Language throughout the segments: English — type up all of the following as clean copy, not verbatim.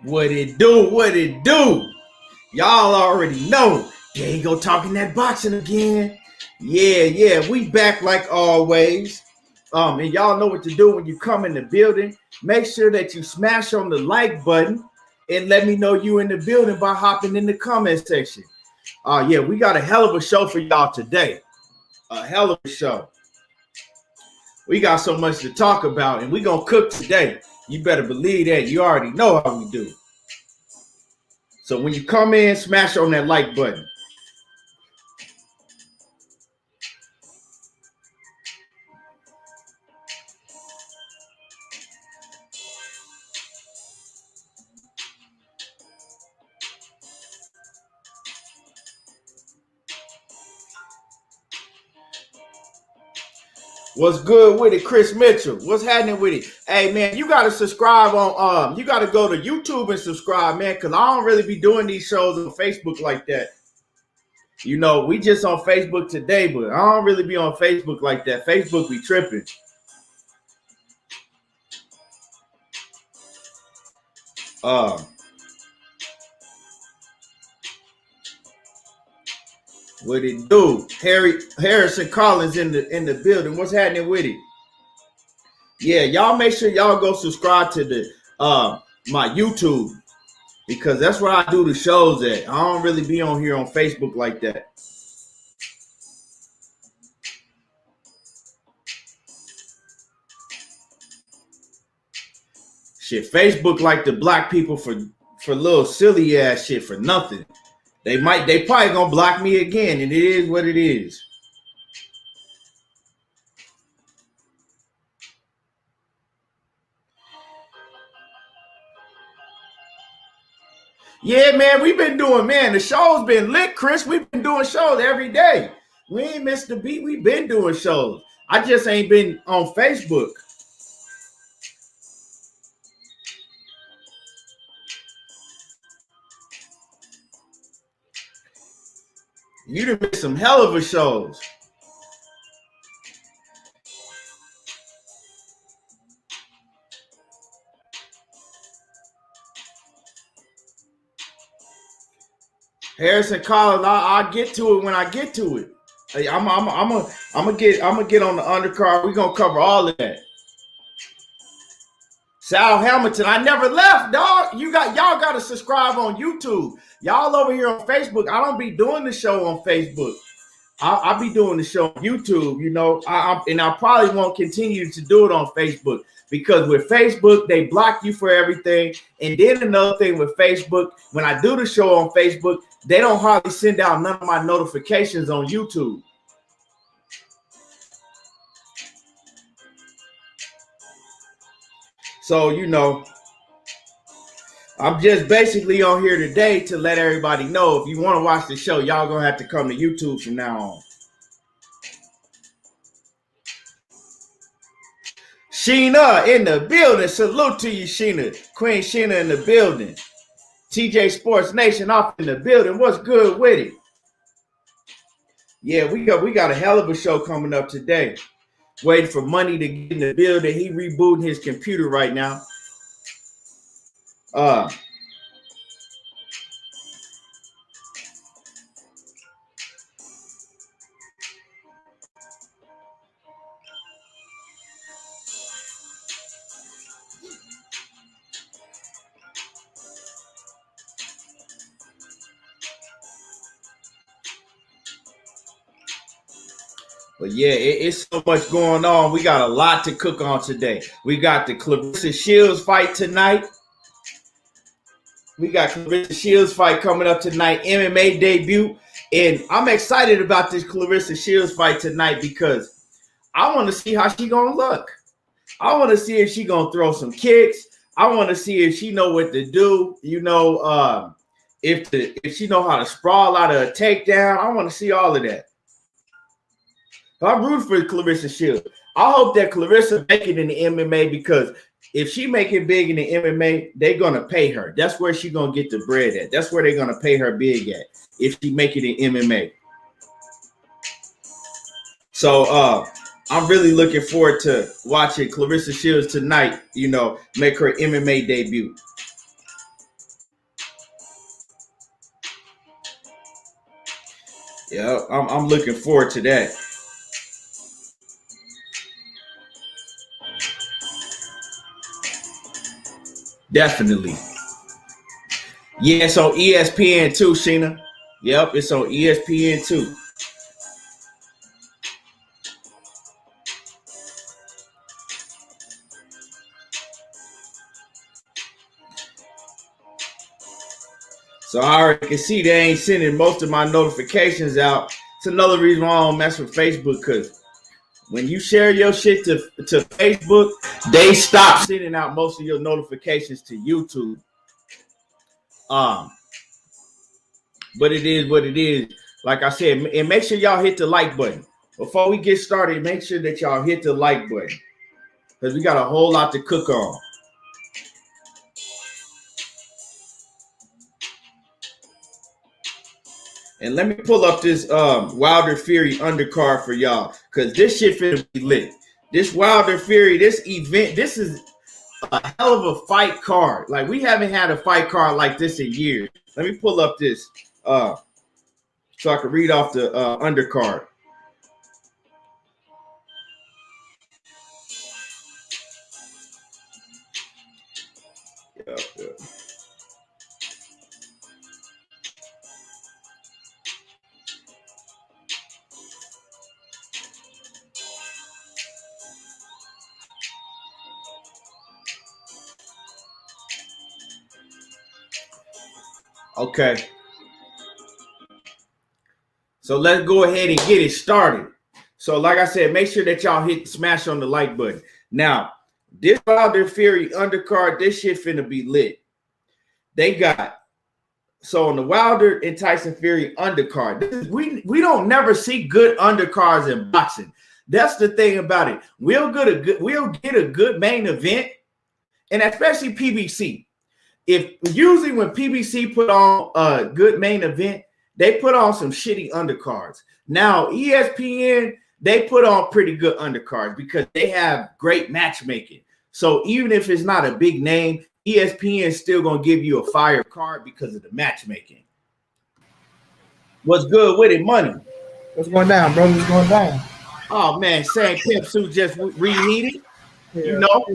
What it do? What it do? Y'all already know. There you go talking that boxing again. Yeah, we back like always. And y'all know what to do when you come in the building. Make sure that you smash on the like button and let me know you in the building by hopping in the comment section. Yeah, we got a hell of a show for y'all today. A hell of a show. We got so much to talk about, and we gonna cook today. You better believe that. You already know how we do. So when you come in, smash on that like button. What's good with it, Chris Mitchell? What's happening with it? Hey man, you gotta subscribe on you gotta go to YouTube and subscribe, man, because I don't really be doing these shows on Facebook like that. You know, we just on Facebook today, but I don't really be on Facebook like that. Facebook be tripping. What it do? Harrison Collins in the building. What's happening with it? Yeah, y'all make sure y'all go subscribe to the my YouTube, because that's where I do the shows at. I don't really be on here on Facebook like that. Shit, Facebook like the block people for little silly ass shit for nothing. They probably gonna block me again, and it is what it is. Yeah, man, we've been doing, man, the show's been lit, Chris. We've been doing shows every day. We ain't missed the beat. We've been doing shows. I just ain't been on Facebook. You done missed some hell of a shows. Harrison Collins, I'll get to it when I get to it. I'm gonna get on the undercard. We're gonna cover all of that. Sal Hamilton, I never left, dog. Y'all gotta subscribe on YouTube. Y'all over here on Facebook. I don't be doing the show on Facebook. I'll be doing the show on YouTube, you know, and I probably won't continue to do it on Facebook, because with Facebook, they block you for everything. And then another thing with Facebook, when I do the show on Facebook, they don't hardly send out none of my notifications on YouTube. So, you know, I'm just basically on here today to let everybody know, if you want to watch the show, y'all gonna have to come to YouTube from now on. Sheena in the building. Salute to you, Sheena. Queen Sheena in the building. TJ Sports Nation off in the building. What's good with it? Yeah, we got a hell of a show coming up today. Waiting for Money to get in the building. He rebooting his computer right now. But yeah, it's so much going on. We got a lot to cook on today. We got the Claressa Shields fight tonight. We got Claressa Shields fight coming up tonight, MMA debut. And I'm excited about this Claressa Shields fight tonight, because I want to see how she gonna look. I want to see if she gonna throw some kicks. I want to see if she know what to do. You know, if she know how to sprawl out of a takedown. I want to see all of that. I'm rooting for Claressa Shields. I hope that Claressa make it in the MMA, because if she make it big in the MMA, they're gonna pay her. That's where she's gonna get the bread at. That's where they're gonna pay her big at, if she make it in MMA. So I'm really looking forward to watching Claressa Shields tonight, you know, make her MMA debut. Yeah, I'm looking forward to that. Definitely. Yeah, it's on ESPN too, Sheena. Yep, it's on ESPN too. So I already can see they ain't sending most of my notifications out. It's another reason why I don't mess with Facebook, because when you share your shit to Facebook, they stop sending out most of your notifications to YouTube. Um, but it is what it is. Like I said, and make sure y'all hit the like button. Before we get started, make sure that y'all hit the like button, because we got a whole lot to cook on. And let me pull up this Wilder Fury undercard for y'all, because this shit finna be lit. This Wilder Fury, this event, this is a hell of a fight card. Like, we haven't had a fight card like this in years. Let me pull up this so I can read off the undercard. Yeah. Okay. So let's go ahead and get it started. So, like I said, make sure that y'all smash on the like button. Now, this Wilder Fury undercard, this shit finna be lit. They got, so on the Wilder and Tyson Fury undercard, we don't never see good undercards in boxing. That's the thing about it. We'll get a good main event, and especially PBC. If usually when PBC put on a good main event, they put on some shitty undercards. Now ESPN, they put on pretty good undercards because they have great matchmaking. So even if it's not a big name, ESPN is still gonna give you a fire card because of the matchmaking. What's good with it, money? What's going down, brother? What's going down? Oh man, Sam Pimp suit just reheated. Yeah, You know,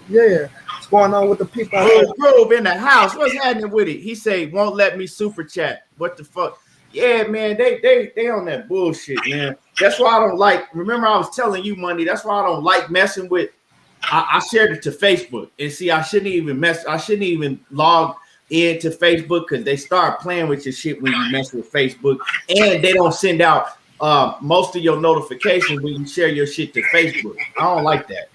yeah. What's going on with the people out there? Grove in the house. What's happening with it? He say won't let me super chat. What the fuck? Yeah, man, they on that bullshit, man. That's why I don't like. Remember, I was telling you, Money. That's why I don't like messing with. I shared it to Facebook, and see, I shouldn't even log into Facebook, because they start playing with your shit when you mess with Facebook, and they don't send out most of your notifications when you share your shit to Facebook. I don't like that.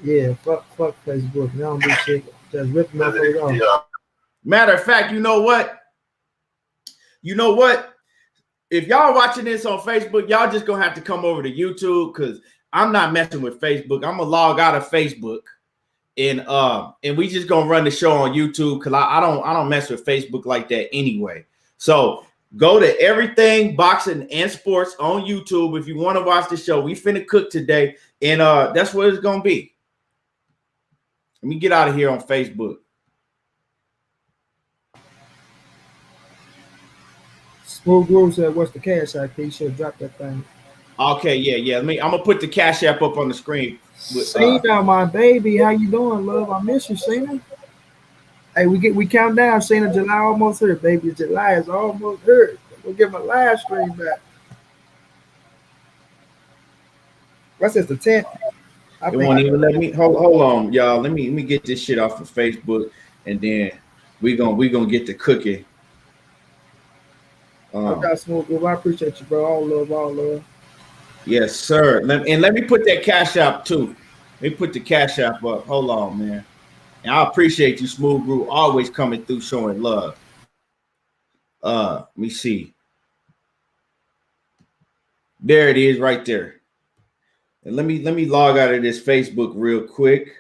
Yeah, fuck Facebook. They don't do shit. Just rip motherfuckers off. Matter of fact, you know what? You know what? If y'all watching this on Facebook, y'all just gonna have to come over to YouTube, because I'm not messing with Facebook. I'm gonna log out of Facebook, and we just gonna run the show on YouTube, because I don't mess with Facebook like that anyway. So go to Everything Boxing and Sports on YouTube if you want to watch the show. We finna cook today, and that's what it's gonna be. Let me get out of here on Facebook. Smooth Groove said, "What's the cash app? He should drop that thing." Okay, yeah. I'm gonna put the Cash App up on the screen. Cena, my baby, how you doing, love? I miss you, Cena. Hey, we count down, Cena. July almost here, baby. July is almost here. We'll get my live stream back. What's this? The 10th? It won't even let me hold on, y'all. Let me get this shit off of Facebook, and then we gonna get the cookie. I got Smooth Groove. I appreciate you, bro. All love, all love. Yes, sir. Let me put that Cash App too. Let me put the Cash App up. Hold on, man. And I appreciate you, Smooth Group, always coming through showing love. Let me see. There it is, right there. And let me log out of this Facebook real quick.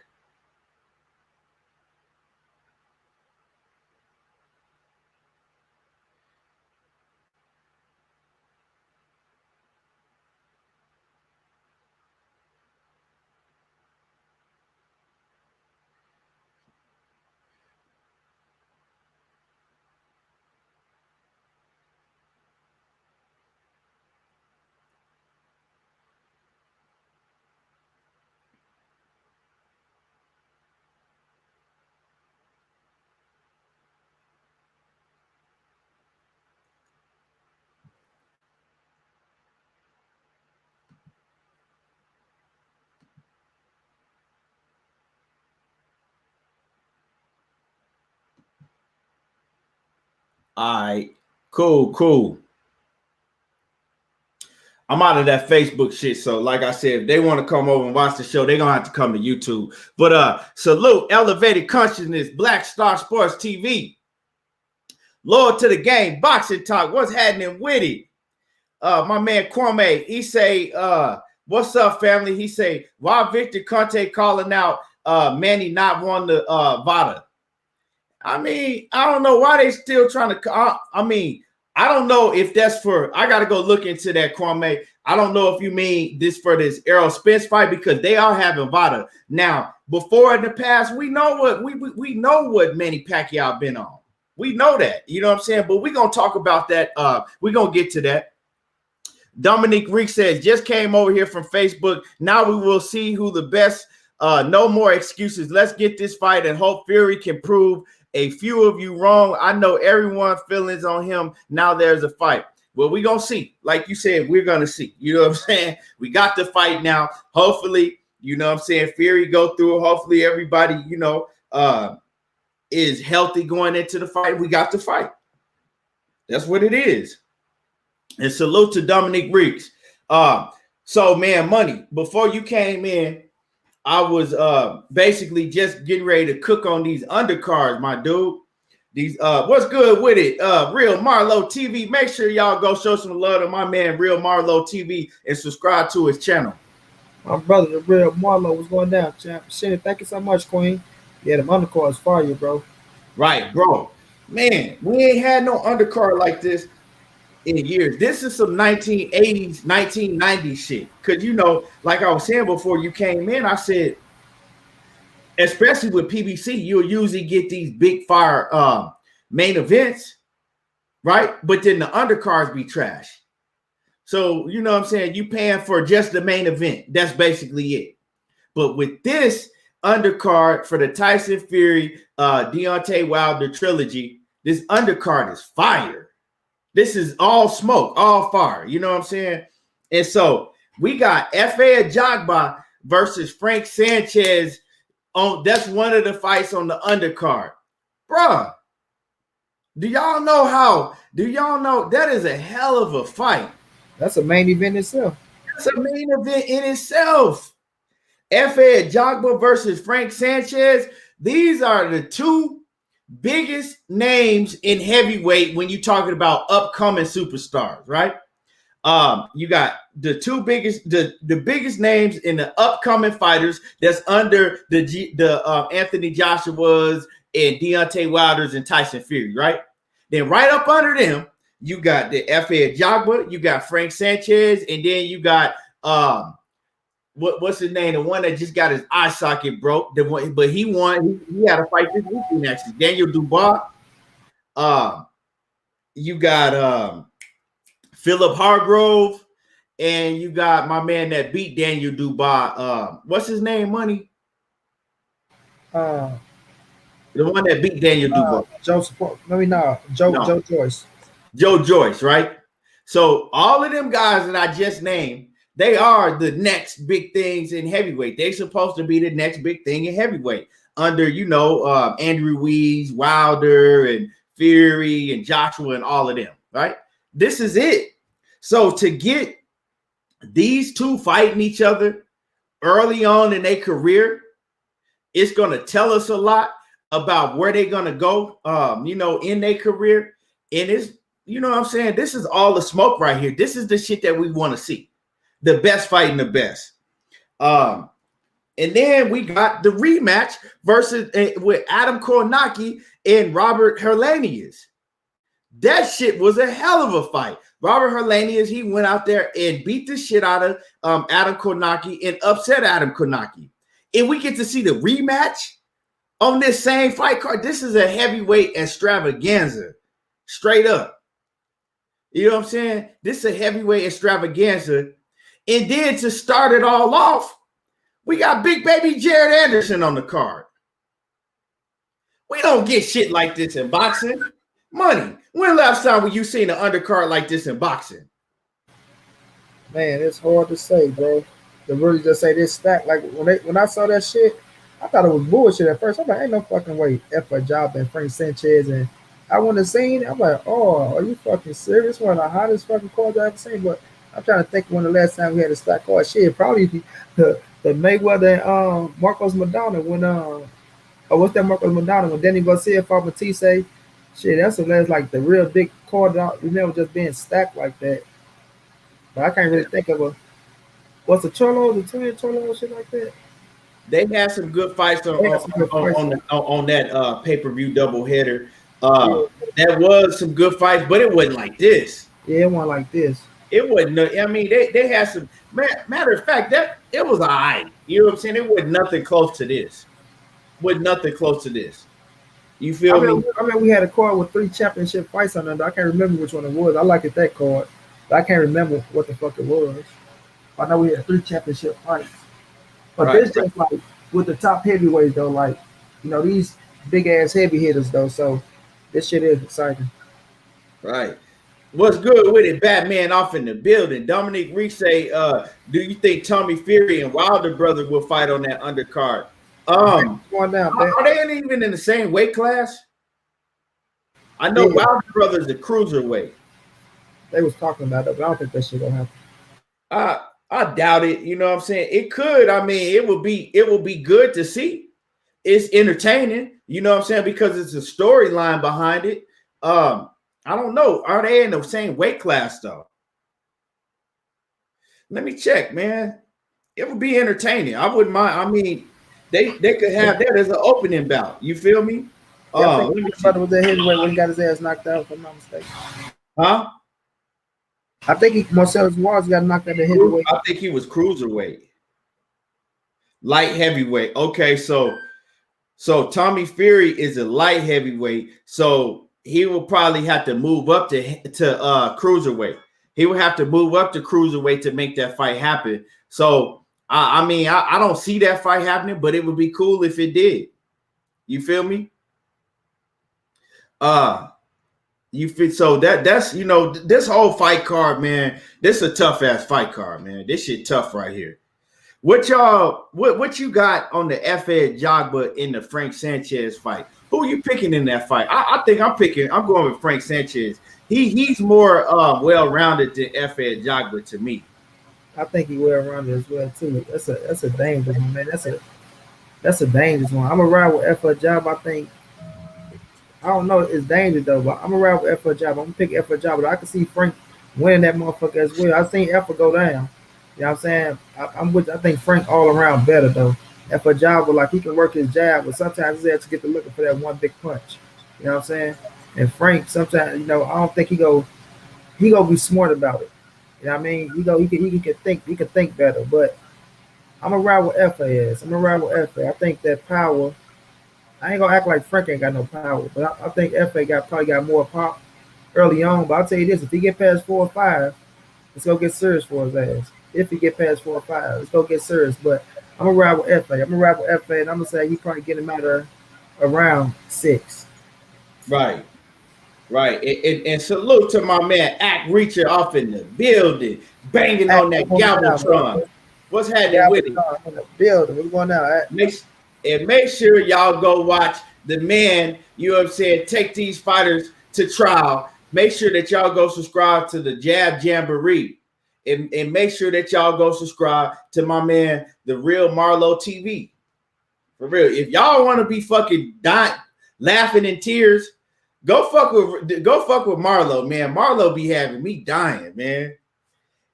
All right. Cool. I'm out of that Facebook shit. So, like I said, if they want to come over and watch the show, they're gonna have to come to YouTube. But salute Elevated Consciousness, Black Star Sports TV. Loyal to the game, boxing talk. What's happening with it? My man Kwame, he say, what's up, family? He say, why Victor Conte calling out Manny not wanting the Vada? I mean, I don't know why they still trying to. I mean, I don't know if that's for. I got to go look into that, Kwame. I don't know if you mean this for this Errol Spence fight because they are having Vada now. Before in the past, we know what we know what Manny Pacquiao been on. We know that, you know what I'm saying. But we're gonna talk about that. We're gonna get to that. Dominique Reek says just came over here from Facebook. Now we will see who the best. No more excuses. Let's get this fight and hope Fury can prove a few of you wrong. I know everyone's feelings on him. Now there's a fight. Well, we're going to see. Like you said, we're going to see. You know what I'm saying? We got the fight now. Hopefully, you know what I'm saying, Fury go through. Hopefully everybody, you know, is healthy going into the fight. We got the fight. That's what it is. And salute to Dominic Reeks. So, man, Money, before you came in, I was basically just getting ready to cook on these undercards, my dude. These what's good with it? Real Marlo TV. Make sure y'all go show some love to my man Real Marlo TV and subscribe to his channel. My brother, the Real Marlo, was going down, champ. Shit, thank you so much, Queen. Yeah, the undercards fire, bro. Right, bro. Man, we ain't had no undercard like this in years. This is some 1980s, 1990s shit. Because, you know, like I was saying before you came in, I said, especially with PBC, you'll usually get these big fire main events, right? But then the undercards be trash. So, you know what I'm saying? You paying for just the main event. That's basically it. But with this undercard for the Tyson Fury, Deontay Wilder trilogy, this undercard is fire. This is all smoke, all fire. You know what I'm saying? And so we got F.A. Ajagba versus Frank Sanchez. That's one of the fights on the undercard. Bruh, do y'all know that is a hell of a fight? That's a main event itself. That's a main event in itself. F.A. Ajagba versus Frank Sanchez. These are the two biggest names in heavyweight when you're talking about upcoming superstars, right? You got the two biggest, the biggest names in the upcoming fighters that's under the Anthony Joshua's and Deontay Wilder's and Tyson Fury, right? Then right up under them, you got the F.A. Ajagba, you got Frank Sanchez, and then you got what's his name? The one that just got his eye socket broke. The one, but he won. He had a fight this weekend actually. Daniel Dubois. You got Philip Hargrove, and you got my man that beat Daniel Dubois. What's his name? Money. The one that beat Daniel Dubois. Joe Joyce. Joe Joyce, right? So all of them guys that I just named, they are the next big things in heavyweight. They're supposed to be the next big thing in heavyweight under, you know, Andrew Ruiz, Wilder, and Fury, and Joshua, and all of them, right? This is it. So to get these two fighting each other early on in their career, it's going to tell us a lot about where they're going to go, you know, in their career. And it's, you know what I'm saying? This is all the smoke right here. This is the shit that we want to see. The best fighting the best. And then we got the rematch versus with Adam Kornacki and Robert Herlanius. That shit was a hell of a fight. Robert Herlanius, he went out there and beat the shit out of Adam Kornacki and upset Adam Kornacki. And we get to see the rematch on this same fight card. This is a heavyweight extravaganza. Straight up. You know what I'm saying? This is a heavyweight extravaganza. And then to start it all off, we got big baby Jared Anderson on the card. We don't get shit like this in boxing. Money. When last time were you seen an undercard like this in boxing? Man, it's hard to say, bro. To really just say this stack. Like when I saw that shit, I thought it was bullshit at first. I'm like, ain't no fucking way. F.A. Ajagba and Frank Sanchez and I wouldn't have seen it. I'm like, oh, are you fucking serious? One of the hottest fucking cards I ever seen. But I'm trying to think when the last time we had a stock card. Shit, probably the Mayweather and Marcos Madonna when oh what's that Marcos Madonna when Danny Garcia fought Matisse. Shit, that's the last like the real big card that we never just being stacked like that. But I can't really think of a what's the Cholo, the twin Cholo, shit like that. They had some good fights on They had some good fights. on that pay-per-view doubleheader. Yeah, That was some good fights, but it wasn't like this. yeah, one like this. It wasn't. I mean, they had some. Matter of fact, that it was all right. You know what I'm saying? It was nothing close to this. Was nothing close to this. You feel me? I mean, we had a card with 3 championship fights on it. I can't remember which one it was. I liked it, that card, but I can't remember what the fuck it was. I know we had 3 championship fights, but Right, this just like with the top heavyweights though, like these big ass heavy hitters though. So this shit is exciting. right. What's good with it? Batman off in the building. Dominic Reese say, do you think Tommy Fury and Wilder brother will fight on that undercard? Going down, Are they even in the same weight class? I know Wilder brother's a cruiserweight. They was talking about that, but I don't think that shit gonna happen. I doubt it. You know what I'm saying? It could. I mean, it will be good to see. It's entertaining. You know what I'm saying? Because it's a storyline behind it. I don't know. Are they in the same weight class though? Let me check, man. It would be entertaining. I wouldn't mind. I mean, they could have that as an opening bout. You feel me? Let me brother was that heavyweight when he got his ass knocked out, if I'm not mistaken. Huh? I think Marcellus Waters got knocked out the heavyweight. I think he was cruiserweight. Light heavyweight. Okay, so Tommy Fury is a light heavyweight. So he will probably have to move up to cruiserweight. He would have to move up to cruiserweight to make that fight happen. So I mean, I don't see that fight happening, but it would be cool if it did. You feel me? You fit so that's this whole fight card, man. This is a tough ass fight card, man. This shit tough right here. What you got on the F.A. Jogba in the Frank Sanchez fight? Who are you picking in that fight? I think I'm going with Frank Sanchez. He's more well-rounded than F.A. Jogba to me. I think he well-rounded as well too. That's a dangerous one, man. That's a dangerous one. I'm gonna ride with F.A. Jogba. I think. I don't know. It's dangerous though, but I'm gonna ride with F.A. Jogba. I'm gonna pick F.A. Jogba. But I can see Frank winning that motherfucker as well. I've seen F.A. go down. You know what I'm saying? I think Frank all around better though. F.A. Jogba, like he can work his jab, but sometimes he has to get to looking for that one big punch. You know what I'm saying? And Frank, sometimes I don't think he go be smart about it. You know what I mean? He can think better. But I'm gonna ride with F.A. I'm gonna ride with F.A. I think that power. I ain't gonna act like Frank ain't got no power, but I think F.A. probably got more pop early on. But I'll tell you this: if he get past 4 or 5, let's go get serious for his ass. If he get past 4 or 5, let's go get serious. But I'm gonna ride with F.A. And I'm gonna say he probably get him out of around 6. Right. And salute to my man Act Reacher off in the building, banging on that Galvatron. What's happening with it? In the building. What's going on? Make sure y'all go watch the man, you know what I'm saying, take these fighters to trial. Make sure that y'all go subscribe to the Jab Jamboree. And make sure that y'all go subscribe to my man, The Real Marlo TV. For real. If y'all want to be fucking dying, laughing in tears, go fuck with Marlo, man. Marlo be having me dying, man.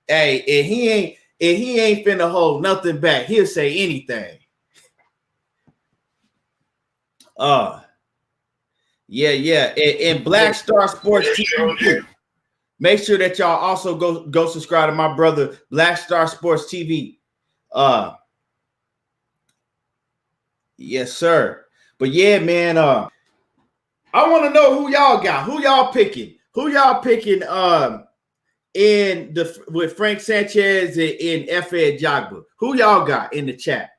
Hey, and he ain't finna hold nothing back. He'll say anything. Yeah. And Black Star Sports TV. Make sure that y'all also go subscribe to my brother Black Star Sports TV. Yes, sir. But yeah, man. I want to know who y'all got. Who y'all picking? With Frank Sanchez and F.A. Jogba? Who y'all got in the chat?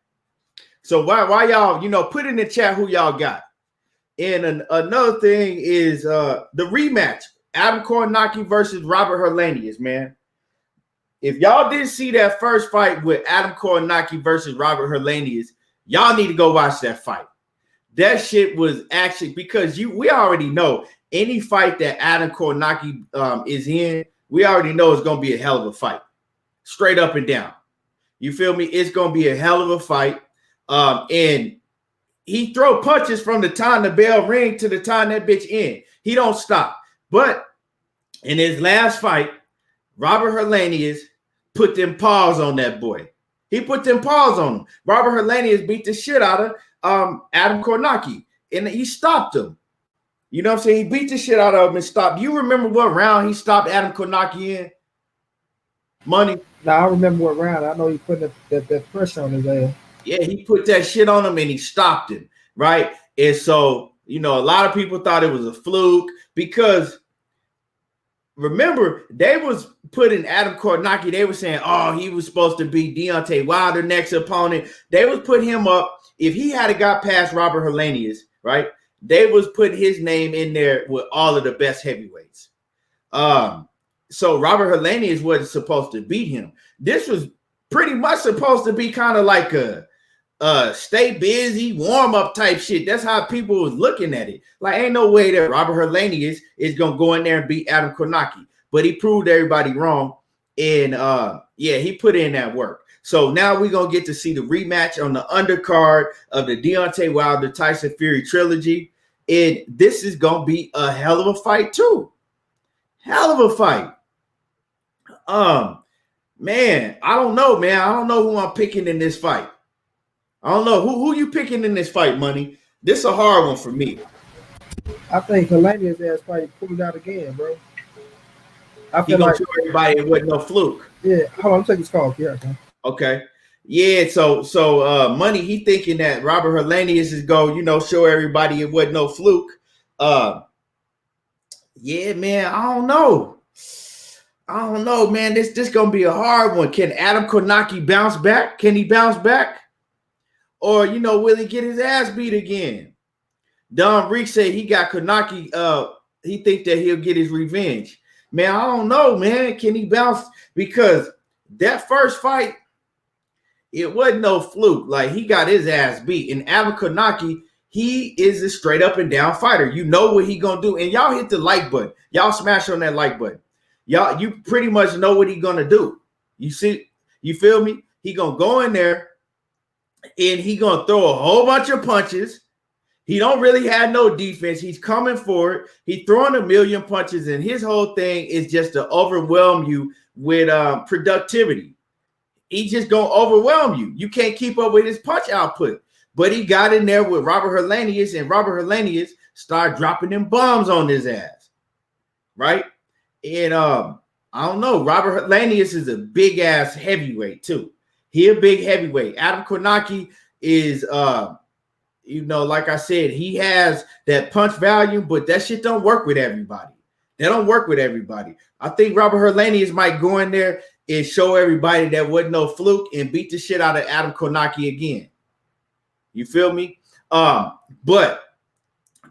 So why y'all, put in the chat who y'all got. And another thing is the rematch. Adam Koronaki versus Robert Hernandez, man. If y'all didn't see that first fight with Adam Koronaki versus Robert Hernandez, y'all need to go watch that fight. That shit was actually because we already know any fight that Adam Kornacki is in, we already know it's gonna be a hell of a fight, straight up and down. You feel me? It's gonna be a hell of a fight. And he throw punches from the time the bell ring to the time that bitch in. He don't stop. But in his last fight, Robert Helenius put them paws on that boy. He put them paws on him. Robert Helenius beat the shit out of Adam Kornacki, and he stopped him. You know what I'm saying? He beat the shit out of him and stopped. You remember what round he stopped Adam Kornacki in? Money. Now I remember what round. I know he put that pressure on his ass. Yeah, he put that shit on him and he stopped him, right? And so, you know, a lot of people thought it was a fluke because remember, they was putting Adam Kornacki, they were saying, oh, he was supposed to be Deontay Wilder next opponent. They was putting him up. If he had got past Robert Helenius, right, they was putting his name in there with all of the best heavyweights. So Robert Helenius wasn't supposed to beat him. This was pretty much supposed to be kind of like a stay busy, warm-up type shit. That's how people was looking at it. Like, ain't no way that Robert Helenius is going to go in there and beat Adam Kornacki. But he proved everybody wrong. And, yeah, he put in that work. So now we're going to get to see the rematch on the undercard of the Deontay Wilder-Tyson Fury trilogy. And this is going to be a hell of a fight, too. Hell of a fight. Man, I don't know, man. I don't know who I'm picking in this fight. I don't know. Who you picking in this fight, Money? This is a hard one for me. I think Helenius ass probably pulled it out again, bro. I feel like show everybody it wasn't no fluke. Yeah, hold on, I'm taking this call. Yeah, okay. Yeah, so Money, he thinking that Robert Helenius is go, you know, show everybody it wasn't no fluke. Yeah, man, I don't know, man. This gonna be a hard one. Can Adam Kornacki bounce back? Can he bounce back? Or, you know, will he get his ass beat again? Don Reek said he got Kornacki. He think that he'll get his revenge. Man, I don't know, man. Can he bounce? Because that first fight, it wasn't no fluke. Like, he got his ass beat. And Adam Kornacki, he is a straight up and down fighter. You know what he gonna do. And y'all hit the like button. Y'all smash on that like button. Y'all, you pretty much know what he gonna do. You see, you feel me? He gonna go in there and he gonna throw a whole bunch of punches. He don't really have no defense. He's coming for it. He's throwing a million punches, and his whole thing is just to overwhelm you with productivity. He just gonna overwhelm you. You can't keep up with his punch output. But he got in there with Robert Helenius, and Robert Helenius started dropping them bombs on his ass, right? And I don't know. Robert Helenius is a big ass heavyweight too. He a big heavyweight. Adam Kornacki is, you know, like I said, he has that punch value, but that shit don't work with everybody. They don't work with everybody. I think Robert Helenius might go in there and show everybody that wasn't no fluke and beat the shit out of Adam Kornacki again. You feel me? But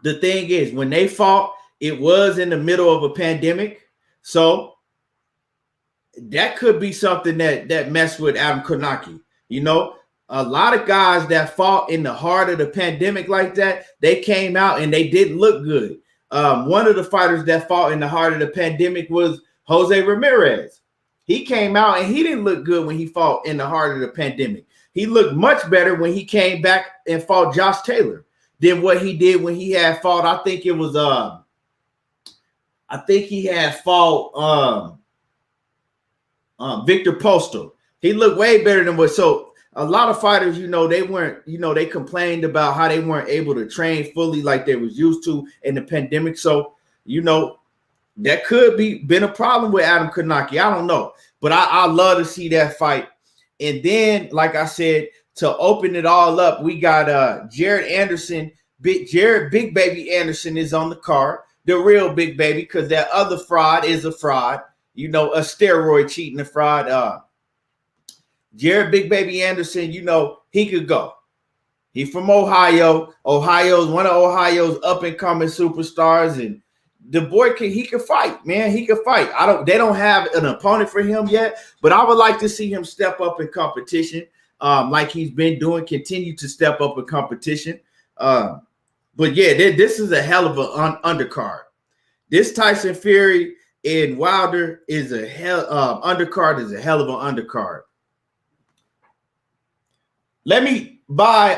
the thing is, when they fought, it was in the middle of a pandemic. So that could be something that messed with Adam Kornacki. You know, a lot of guys that fought in the heart of the pandemic like that, they came out and they didn't look good. One of the fighters that fought in the heart of the pandemic was Jose Ramirez. He came out and he didn't look good when he fought in the heart of the pandemic. He looked much better when he came back and fought Josh Taylor than what he did when he had fought. I think it was he had fought Victor Postal. He looked way better than what. So a lot of fighters, you know, they weren't, you know, they complained about how they weren't able to train fully like they was used to in the pandemic. So, you know, that could be been a problem with Adam Kornacki. I don't know, but I love to see that fight. And then, like I said, to open it all up, we got Jared Anderson. Big Baby Anderson is on the card. The real Big Baby, because that other fraud is a fraud. You know, a steroid cheating a fraud. Jared Big Baby Anderson, you know, he could go. He's from Ohio. Ohio's one of Ohio's up-and-coming superstars, and the boy he can fight, man. He can fight. They don't have an opponent for him yet, but I would like to see him step up in competition, like he's been doing, continue to step up in competition. But yeah, this is a hell of an undercard. This Tyson Fury and Wilder is a undercard is a hell of an undercard. Let me buy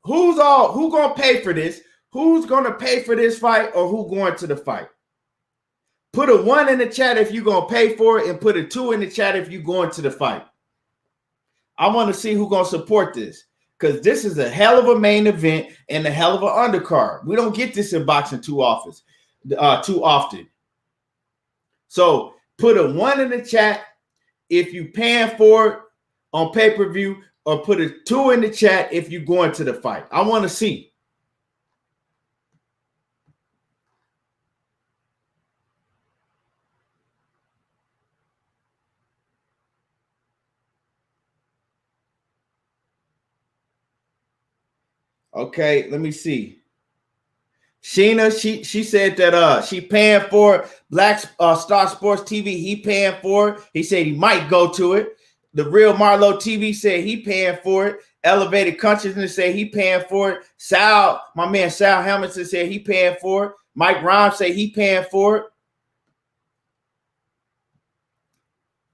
who gonna pay for this? Who's gonna pay for this fight, or who going to the fight? Put a 1 in the chat if you're gonna pay for it, and put a 2 in the chat if you're going to the fight. I want to see who's gonna support this, because this is a hell of a main event and a hell of an undercard. We don't get this in boxing too often. So put a 1 in the chat if you paying for it on pay-per-view, or put a 2 in the chat if you're going to the fight. I want to see. Okay, let me see. Sheena, she said that she paying for it. Black Star Sports TV, he paying for it. He said he might go to it. The Real Marlowe TV said he paying for it. Elevated Consciousness said he paying for it. Sal, my man Sal Hamilton said he paying for it. Mike Rhymes said he paying for it.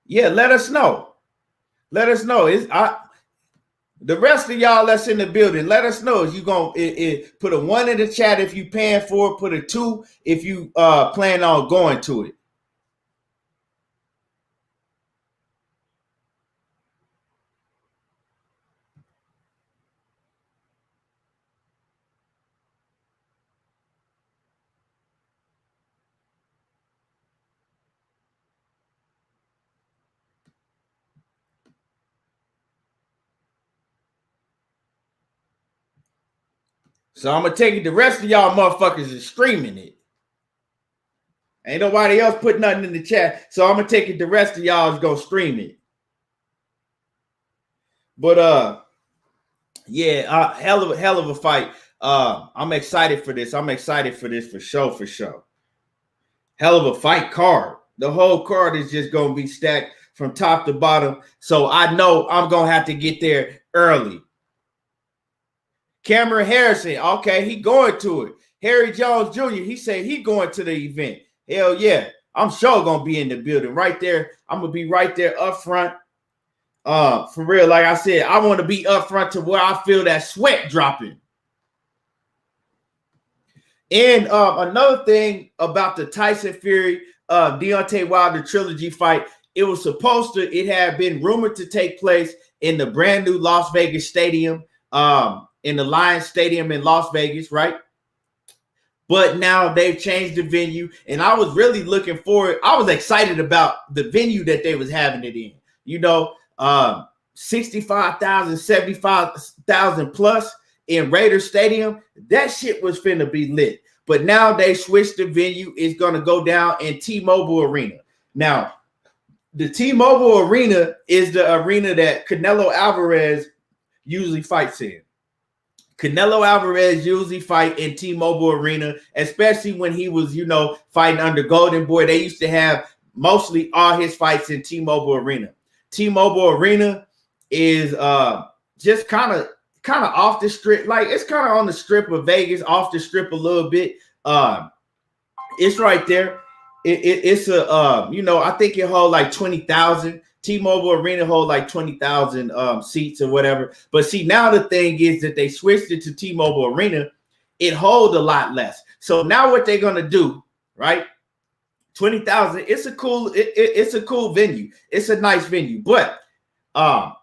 Yeah, let us know. Let us know. The rest of y'all that's in the building, let us know. You gonna put a 1 in the chat if you paying for it. Put a 2 if you plan on going to it. So I'm gonna take it. The rest of y'all motherfuckers is streaming it. Ain't nobody else put nothing in the chat. So I'm gonna take it. The rest of y'all is gonna stream it. But yeah, hell of a fight. I'm excited for this. I'm excited for this for sure. Hell of a fight card. The whole card is just gonna be stacked from top to bottom. So I know I'm gonna have to get there early. Cameron Harrison, okay, he going to it. Harry Jones Jr., he said he going to the event. Hell yeah, I'm sure gonna be in the building right there. I'm gonna be right there up front. For real, like I said, I want to be up front to where I feel that sweat dropping. And another thing about the Tyson Fury Deontay Wilder trilogy fight, it had been rumored to take place in the brand new Las Vegas stadium, in the Lions Stadium in Las Vegas, right? But now they've changed the venue, and I was really looking forward. I was excited about the venue that they was having it in. 65,000, 75,000 plus in Raider Stadium. That shit was finna be lit. But now they switched the venue. It's gonna go down in T-Mobile Arena. Now, the T-Mobile Arena is the arena that Canelo Alvarez usually fights in. Canelo Alvarez usually fight in T-Mobile Arena, especially when he was, fighting under Golden Boy. They used to have mostly all his fights in T-Mobile Arena. T-Mobile Arena is just kind of off the strip. Like, it's kind of on the strip of Vegas, off the strip a little bit. It's right there. It's I think it holds like 20,000. T-Mobile Arena hold like 20,000 seats or whatever. But see, now the thing is that they switched it to T-Mobile Arena. It holds a lot less. So now what they're gonna do, right? 20,000. It's a cool venue. It's a nice venue, but yeah,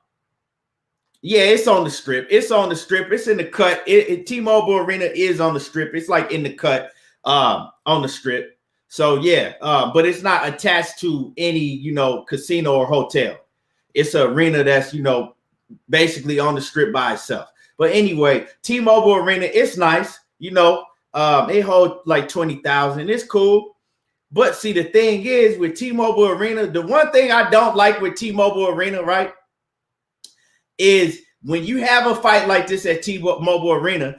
it's on the strip. It's on the strip. It's in the cut. T-Mobile Arena is on the strip. It's like in the cut on the strip. So yeah, but it's not attached to any, casino or hotel. It's an arena that's, basically on the strip by itself. But anyway, T-Mobile Arena, it's nice. It holds like 20,000. It's cool. But see, the thing is with T-Mobile Arena, the one thing I don't like with T-Mobile Arena, right, is when you have a fight like this at T-Mobile Arena,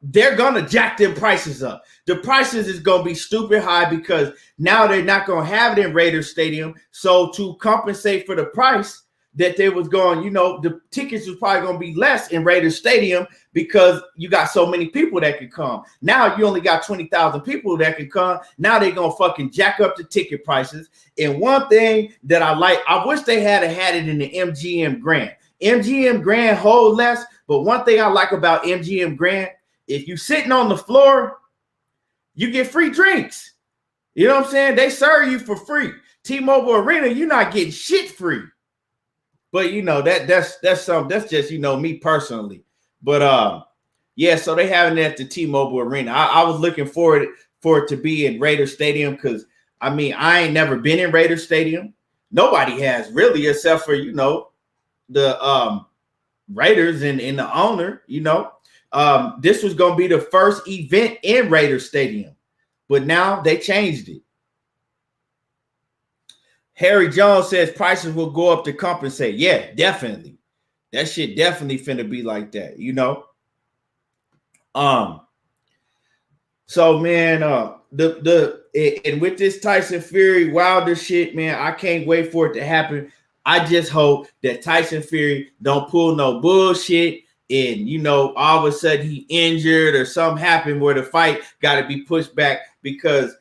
they're gonna jack them prices up. The prices is gonna be stupid high because now they're not gonna have it in Raiders Stadium. So to compensate for the price, that they was going, the tickets was probably going to be less in Raiders Stadium because you got so many people that could come. Now you only got 20,000 people that can come. Now they're going to fucking jack up the ticket prices. And one thing that I like, I wish they had it in the MGM Grand. MGM Grand hold less, but one thing I like about MGM Grand, if you sitting on the floor, you get free drinks. You know what I'm saying? They serve you for free. T-Mobile Arena, you're not getting shit free. But that's just me personally. But yeah, so they having it at the T-Mobile Arena. I was looking for it to be in Raider Stadium because I ain't never been in Raider Stadium. Nobody has really, except for the Raiders and the owner. This was gonna be the first event in Raider Stadium, but now they changed it. Harry Jones says prices will go up to compensate. Yeah, definitely. That shit definitely finna be like that, So man, and with this Tyson Fury Wilder shit, man, I can't wait for it to happen. I just hope that Tyson Fury don't pull no bullshit and all of a sudden he injured or something happened where the fight got to be pushed back, because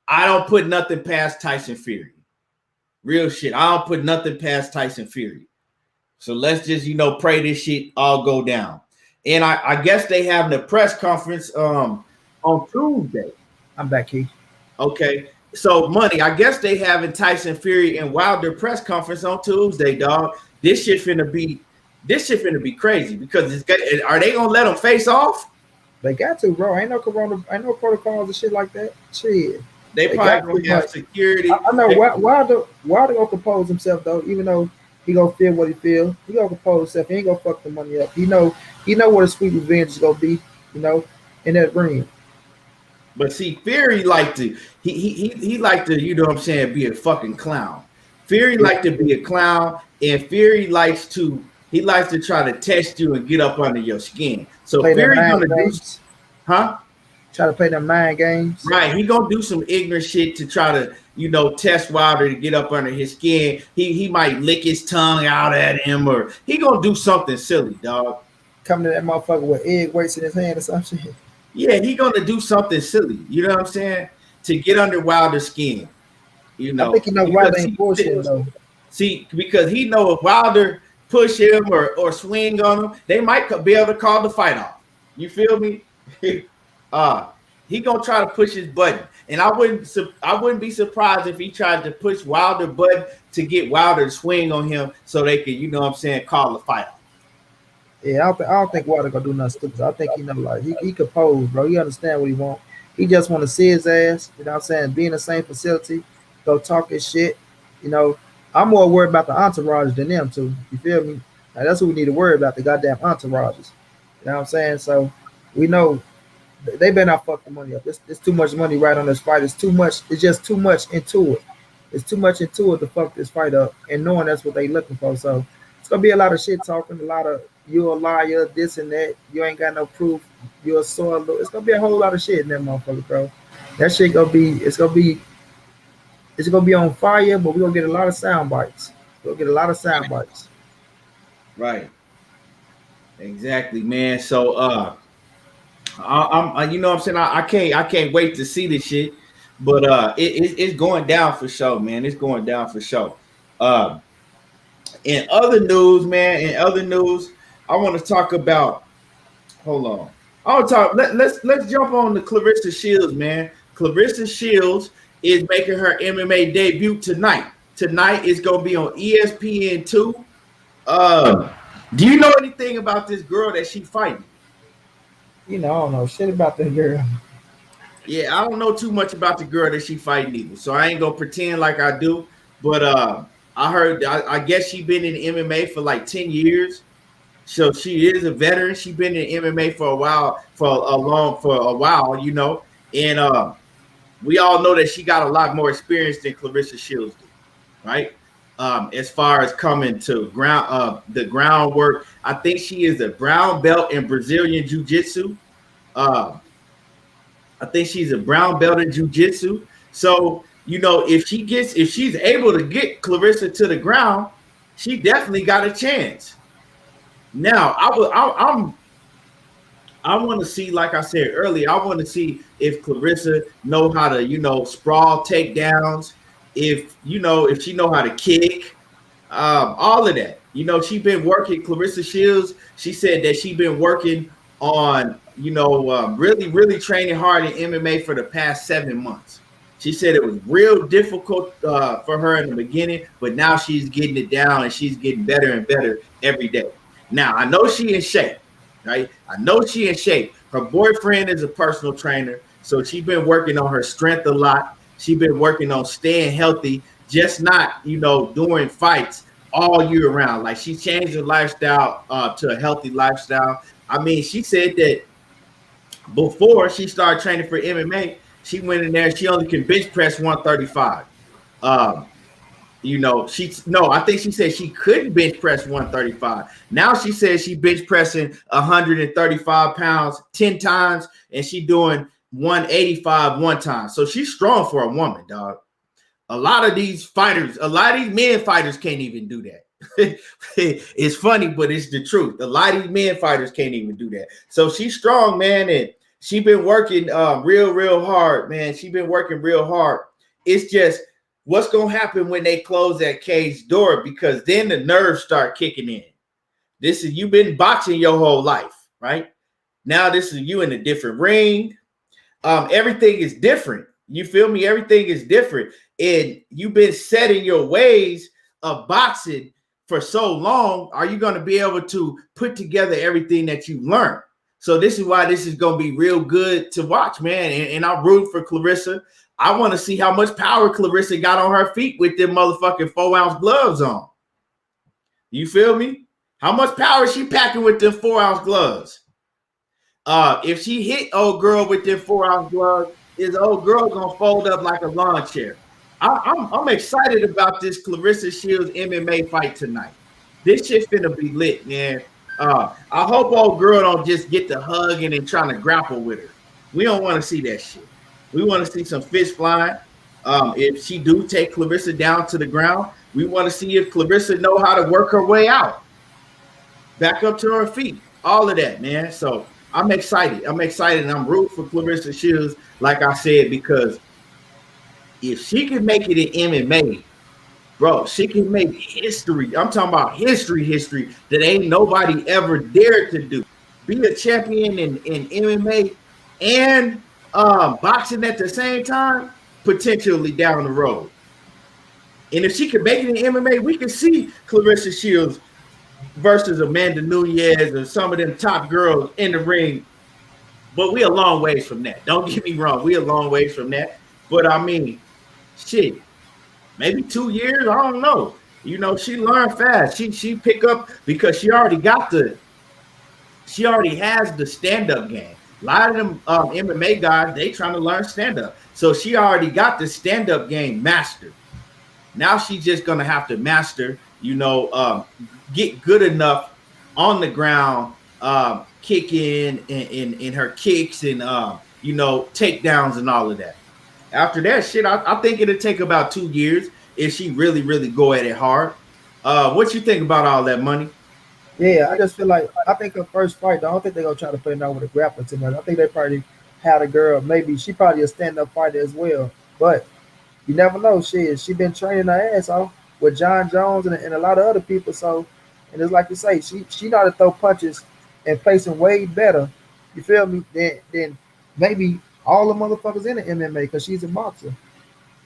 I don't put nothing past Tyson Fury. Real shit. I don't put nothing past Tyson Fury. So let's just, pray this shit all go down. And I guess they having a press conference on Tuesday. I'm back here. Okay. So Money, I guess they having Tyson Fury and Wilder press conference on Tuesday, dog. This shit finna be crazy because are they gonna let them face off? They got to, bro. Ain't no protocols and shit like that. Shit. They probably gonna have security. I know Wilder gonna compose himself though, even though he gonna feel what he feel. He gonna compose himself. He ain't gonna fuck the money up. He know what a sweet revenge is gonna be, in that ring. But see, Fury like to he like to, be a fucking clown. Fury like to be a clown, and Fury likes to try to test you and get up under your skin. So Fury gonna do, try to play them mind games. Right. He gonna do some ignorant shit to try to, test Wilder to get up under his skin. He might lick his tongue out at him, or he gonna do something silly, dog. Coming to that motherfucker with egg weights in his hand or something. Yeah, he gonna do something silly. You know what I'm saying? To get under Wilder's skin. I think Wilder ain't bullshit though. See, because he know if Wilder push him or swing on him, they might be able to call the fight off. You feel me? He gonna try to push his button, and I wouldn't be surprised if he tried to push Wilder button to get Wilder to swing on him so they could, call the fight off. Yeah, I don't think Wilder gonna do nothing stupid. I think he could pose, bro. He understand what he want. He just want to see his ass. You know what I'm saying? Be in the same facility, go talk his shit. I'm more worried about the entourage than them too. You feel me? Like, that's what we need to worry about, the goddamn entourages. You know what I'm saying? So we know they better not fuck the money up. It's too much money right on this fight. It's too much. It's just too much into it. It's too much into it to fuck this fight up, and knowing that's what they looking for. So it's gonna be a lot of shit talking, a lot of you a liar, this and that. You ain't got no proof. You're a sore. It's gonna be a whole lot of shit in that motherfucker, bro. That shit gonna be. It's gonna be on fire, but we're gonna get a lot of sound bites. Right. Exactly, man. So I'm you know what I'm saying? I can't wait to see this shit. But it's going down for sure, man. It's going down for sure. In other news, man, I want to talk about. Hold on. I want to talk. Let's jump on the Claressa Shields, man. Claressa Shields is making her MMA debut tonight. Tonight is gonna be on ESPN2. Do you know anything about this girl that she fighting? I don't know shit about that girl. Yeah, I don't know too much about the girl that she fighting either, so I ain't gonna pretend like I do. But I heard, I guess she been in MMA for like 10 years. So she is a veteran. She been in MMA for a while, And we all know that she got a lot more experience than Claressa Shields did, right? As far as coming to the groundwork, I think she is a brown belt in Brazilian Jiu-Jitsu. I think she's a brown belt in Jiu-Jitsu. So, if she's able to get Claressa to the ground, she definitely got a chance. Now, I want to see, like I said earlier, I want to see if Claressa know how to, sprawl takedowns, if she know how to kick, all of that. She been working. Claressa Shields, she said that she been working on, really, really training hard in MMA for the past 7 months. She said it was real difficult for her in the beginning, but now she's getting it down and she's getting better and better every day. Now, I know she in shape, right? I know she in shape. Her boyfriend is a personal trainer, so she's been working on her strength a lot. She's been working on staying healthy, just not, doing fights all year round. Like, she changed her lifestyle to a healthy lifestyle. I mean, she said that before she started training for MMA, she went in there, she only can bench press 135. Um, I think she said she couldn't bench press 135. Now she says she bench pressing 135 pounds 10 times, and she doing 185 one time. So she's strong for a woman, dog. A lot of these men fighters can't even do that. It's funny, but it's the truth. A lot of these men fighters can't even do that. So she's strong, man, and she been working real hard, man. She been working real hard. It's just what's going to happen when they close that cage door, because then the nerves start kicking in. You've been boxing your whole life, right? Now this is you in a different ring. Everything is different. You feel me? Everything is different. And you've been set in your ways of boxing for so long. Are you going to be able to put together everything that you learned? So this is why this is going to be real good to watch, man. And I'm rooting for Claressa. I want to see how much power Claressa got on her feet with them motherfucking 4-ounce gloves on. You feel me? How much power is she packing with them 4-ounce gloves? If she hit old girl with them 4-ounce gloves, is old girl gonna fold up like a lawn chair? I'm excited about this Claressa Shields MMA fight tonight. This shit finna be lit, man. I hope old girl don't just get to hugging and trying to grapple with her. We don't want to see that shit. We want to see some fish flying. If she do take Claressa down to the ground, we want to see if Claressa know how to work her way out, back up to her feet, all of that, man. So I'm excited. And I'm rooting for Claressa Shields, like I said, because if she can make it in MMA, bro, she can make history. I'm talking about history that ain't nobody ever dared to do. Be a champion in MMA and boxing at the same time, potentially down the road. And if she can make it in MMA, we can see Claressa Shields versus Amanda Nunes or some of them top girls in the ring. But we a long ways from that. Don't get me wrong. We a long ways from that. But I mean, shit, maybe 2 years. I don't know. She learned fast. She pick up because she already has the stand-up game. A lot of them MMA guys, they trying to learn stand-up. So she already got the stand-up game mastered. Now she's just going to have to master, get good enough on the ground, kicking in her kicks and, takedowns and all of that. After that shit, I think it'll take about 2 years if she really, really go at it hard. What you think about all that, Money? Yeah, I just feel like I think her first fight, I don't think they're gonna try to put it out with a grappler too much. I think they probably had a girl, maybe she probably a stand-up fighter as well. But you never know. She been training her ass off with John Jones and a lot of other people. So, and it's like you say, she know how to throw punches and place them way better. You feel me? Than maybe all the motherfuckers in the MMA because she's a boxer.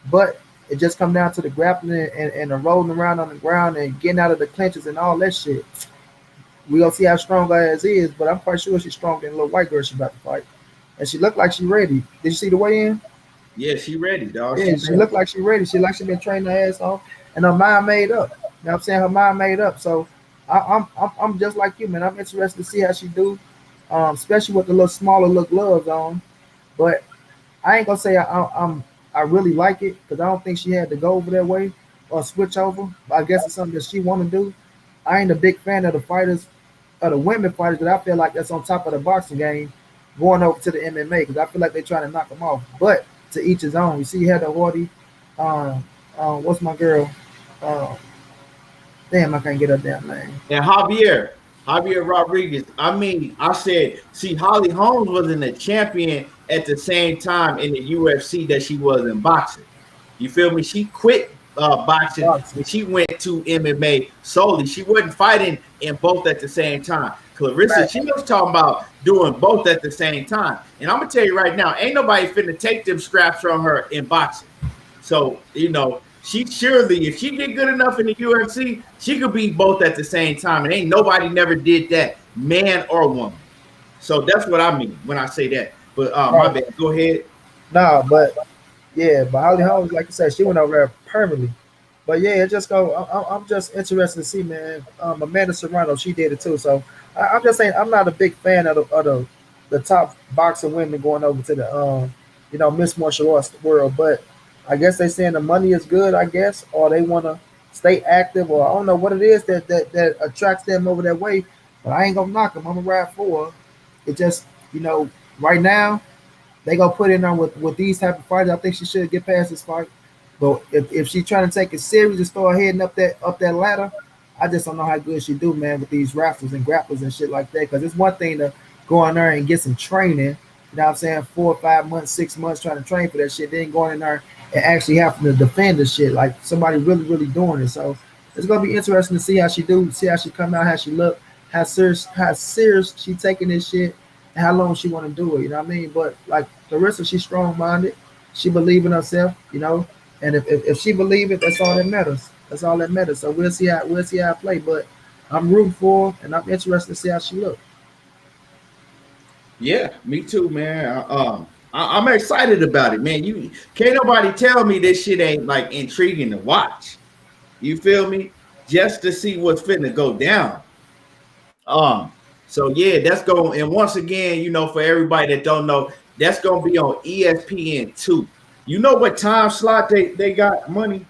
But it just come down to the grappling and the rolling around on the ground and getting out of the clinches and all that shit. We gonna see how strong her ass is, but I'm quite sure she's stronger than the little white girl she about to fight. And she looked like she ready. Did you see the weigh-in? Yeah, she ready, dog. Yeah, she looked like she ready. She like she been training her ass off, and her mind made up. You know what I'm saying? Her mind made up. So I'm just like you, man. I'm interested to see how she do, especially with the little smaller look gloves on. But I ain't gonna say I really like it because I don't think she had to go over that way or switch over. But I guess it's something that she want to do. I ain't a big fan of the fighters, of the women fighters that I feel like that's on top of the boxing game going over to the MMA because I feel like they're trying to knock them off. But to each his own. You see Heather Hardy, what's my girl? Damn, I can't get her damn name. And Javier Rodriguez. I mean, I said, see, Holly Holmes wasn't a champion at the same time in the UFC that she was in boxing. You feel me? She quit boxing Boxing. and she went to MMA solely. She wasn't fighting in both at the same time. Claressa, Right. she was talking about doing both at the same time. And I'm gonna tell you right now, ain't nobody finna take them scraps from her in boxing. So, you know, she surely, if she get good enough in the UFC, she could be both at the same time. And ain't nobody never did that, man or woman. So that's what I mean when I say that. But my Right. bad. Go ahead. Nah, but yeah, but Holly Holmes, like I said, she went over there permanently. But yeah, it just go. I'm just interested to see, man. Amanda Serrano, she did it too. So I'm just saying, I'm not a big fan of the top boxing women going over to the Miss Martial Arts world. But I guess they saying the money is good, I guess, or they want to stay active, or I don't know what it is that attracts them over that way. But I ain't gonna knock them. I'm gonna ride for her. It just right now they gonna put in on with these type of fighters. I think she should get past this fight. But if she's trying to take it serious and start heading up that ladder, I just don't know how good she do, man, with these wrestlers and grapplers and shit like that. Because it's one thing to go in there and get some training. You know what I'm saying? 4 or 5 months, 6 months trying to train for that shit. Then going in there and actually having to defend the shit like somebody really, really doing it. So it's gonna be interesting to see how she do, see how she come out, how she look, how serious she taking this shit, and how long she want to do it. You know what I mean? But like Claressa, she's strong minded. She believe in herself. And if she believe it, that's all that matters. That's all that matters. So we'll see how I play. But I'm rooting for her, and I'm interested to see how she look. Yeah, me too, man. I'm excited about it, man. You can't nobody tell me this shit ain't like intriguing to watch. You feel me? Just to see what's finna go down. Um, so yeah, that's going. And once again, for everybody that don't know, that's gonna be on ESPN 2. You know what time slot they got money?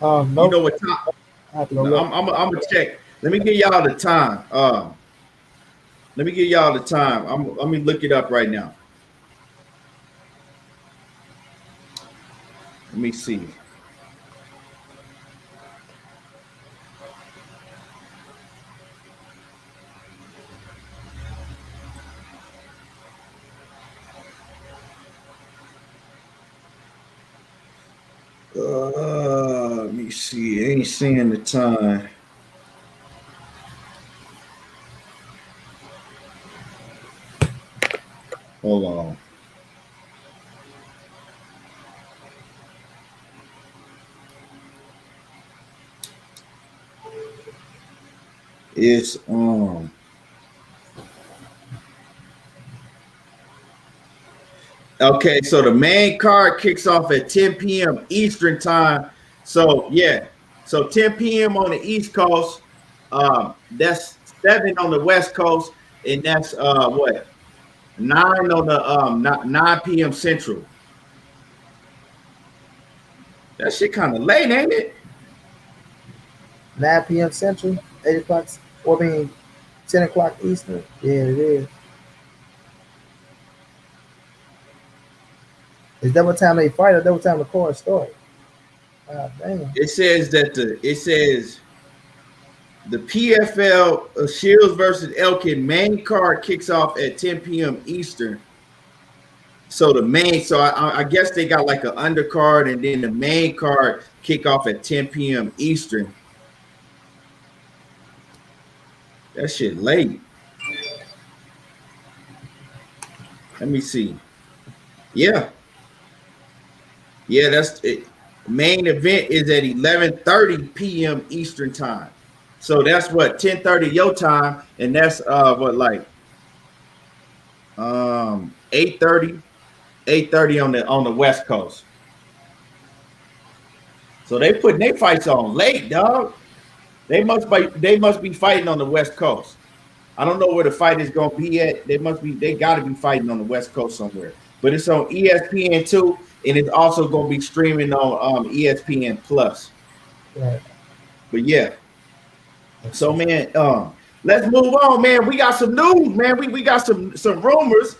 You Nope. know what time? I have to go look. I'm gonna check. Let me give y'all the time. Let me give y'all the time. Let me look it up right now. Let me see. Let me see. I ain't seeing the time. Hold on. It's okay, so the main card kicks off at 10 p.m. Eastern time. So yeah, so 10 p.m. on the East Coast. That's 7 on the West Coast, and that's what 9 on the 9 p.m. Central. That shit kind of late, ain't it? 9 p.m. Central, 8 o'clock, or I mean 10 o'clock Eastern. Yeah, it is. Is that what time they fight, or that what time the card start? Ah, damn. It says the PFL Shields versus Elkin main card kicks off at 10 p.m. Eastern. So I guess they got like an undercard, and then the main card kick off at 10 p.m. Eastern. That shit late. Let me see. Yeah, yeah, that's it. Main event is at 11:30 p.m. Eastern time. So that's what 10:30 your time, and that's what like 8:30 on the West Coast. So they putting their fights on late, dog. They must be fighting on the West Coast. I don't know where the fight is gonna be at. They gotta be fighting on the West Coast somewhere. But it's on ESPN 2, and it's also gonna be streaming on ESPN Plus. Right. But yeah, so man, let's move on, man. We got some news, man. We got some rumors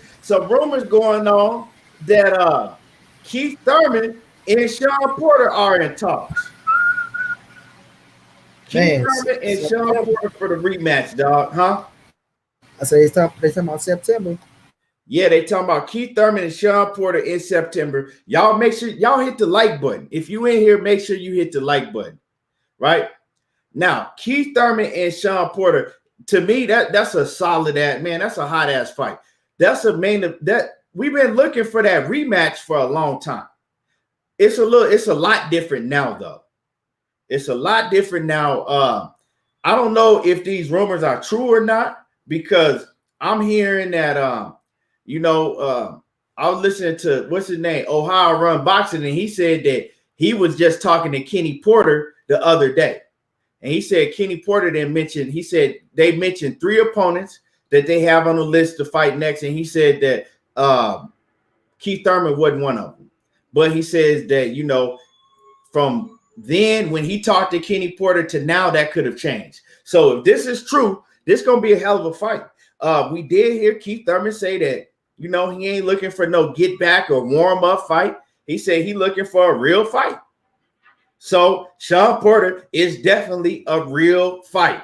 going on that Keith Thurman and Sean Porter are in talks. Keith Man, Thurman and Sean September. Porter for the rematch, dog. Huh? I say they talking about September. Yeah, they talking about Keith Thurman and Sean Porter in September. Y'all make sure y'all hit the like button. If you in here, make sure you hit the like button. Right? Now, Keith Thurman and Sean Porter, to me, that's a solid ass, man. That's a hot ass fight. That's a main that we've been looking for that rematch for a long time. It's a lot different now, though. It's a lot different now. I don't know if these rumors are true or not, because I'm hearing that I was listening to what's his name, Ohio Run Boxing, and he said that he was just talking to Kenny Porter the other day. And he said Kenny Porter he said they mentioned 3 opponents that they have on the list to fight next. And he said that Keith Thurman wasn't one of them. But he says that, from then when he talked to Kenny Porter to now, that could have changed. So if this is true, this is going to be a hell of a fight. We did hear Keith Thurman say that, he ain't looking for no get back or warm up fight. He said he looking for a real fight. So Sean Porter is definitely a real fight.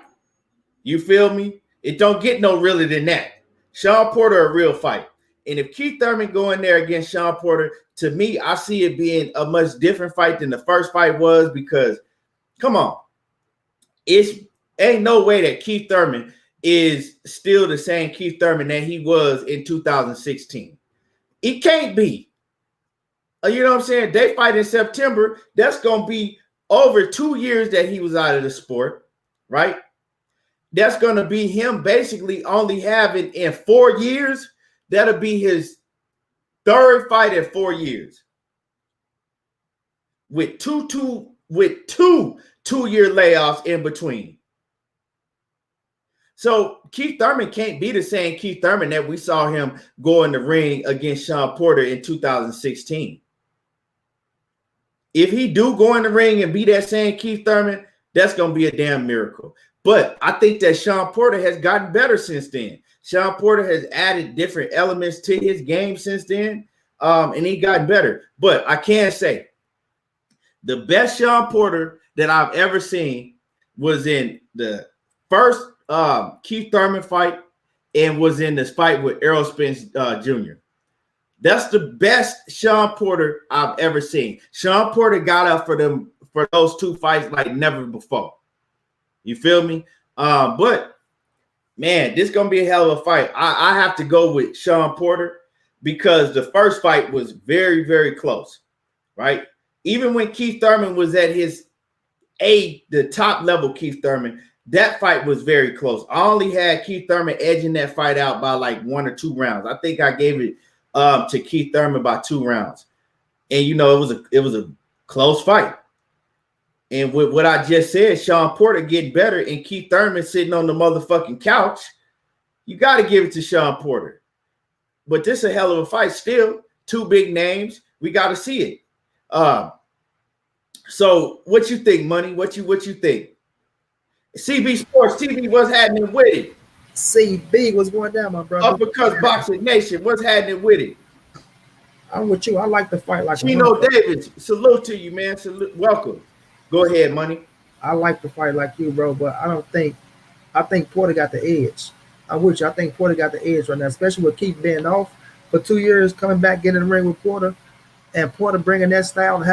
You feel me? It don't get no realer than that. Sean Porter, a real fight. And if Keith Thurman go in there against Sean Porter, to me, I see it being a much different fight than the first fight was, because, come on, ain't no way that Keith Thurman is still the same Keith Thurman that he was in 2016. It can't be. You know what I'm saying? They fight in September. That's going to be over 2 years that he was out of the sport, right? That's going to be him basically only having in 4 years. That'll be his 3rd fight in 4 years. With two 2-year layoffs in between. So Keith Thurman can't be the same Keith Thurman that we saw him go in the ring against Sean Porter in 2016. If he do go in the ring and be that same Keith Thurman, that's going to be a damn miracle. But I think that Sean Porter has gotten better since then. Sean Porter has added different elements to his game since then, and he gotten better. But I can say the best Sean Porter that I've ever seen was in the first Keith Thurman fight and was in this fight with Errol Spence Jr. That's the best Sean Porter I've ever seen. Sean Porter got up for those 2 fights like never before. You feel me? But man, this is gonna be a hell of a fight. I have to go with Sean Porter because the first fight was very, very close, right? Even when Keith Thurman was at the top level Keith Thurman, that fight was very close. I only had Keith Thurman edging that fight out by like 1 or 2 rounds. I think I gave it to Keith Thurman by 2 rounds. And it was a close fight. And with what I just said, Sean Porter getting better and Keith Thurman sitting on the motherfucking couch, you got to give it to Sean Porter. But this is a hell of a fight still. 2 big names. We got to see it. So what you think, Money? What you think? CB Sports TV, what's happening with it? CB, what's going down, my brother? Uppercut Boxing Nation, what's happening with it? I'm with you. I like the fight like Chino Davis, salute to you, man. Salute, welcome. Go ahead, Money. I like the fight like you, bro, but I think Porter got the edge. I'm with you. I think Porter got the edge right now, especially with Keith being off for 2 years, coming back, getting in the ring with Porter, and Porter bringing that style and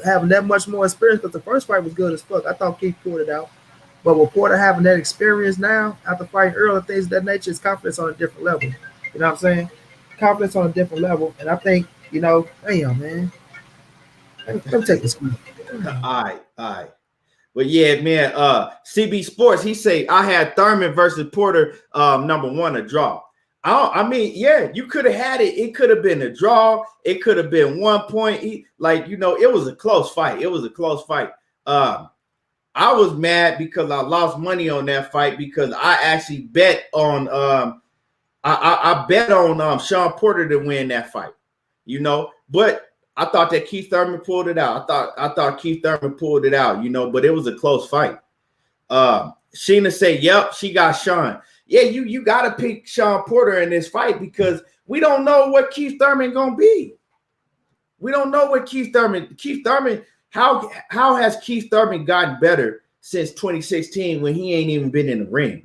having that much more experience. Because the first fight was good as fuck. I thought Keith pulled it out. But with Porter having that experience now, after fighting earlier, things of that nature, is confidence on a different level. You know what I'm saying? Confidence on a different level. And I think, damn, man. Let me take this. All right. Well, yeah, man. CB Sports, he say I had Thurman versus Porter, number 1, a draw. Yeah, you could have had it. It could have been a draw. It could have been 1 point. It was a close fight. I was mad because I lost money on that fight because I actually bet on I bet on Sean Porter to win that fight, but I thought that Keith Thurman pulled it out. I thought Keith Thurman pulled it out, but it was a close fight. Sheena said, yep, she got Sean. Yeah, you gotta pick Sean Porter in this fight because we don't know what Keith Thurman gonna be. We don't know what Keith Thurman, how has Keith Thurman gotten better since 2016 when he ain't even been in the ring.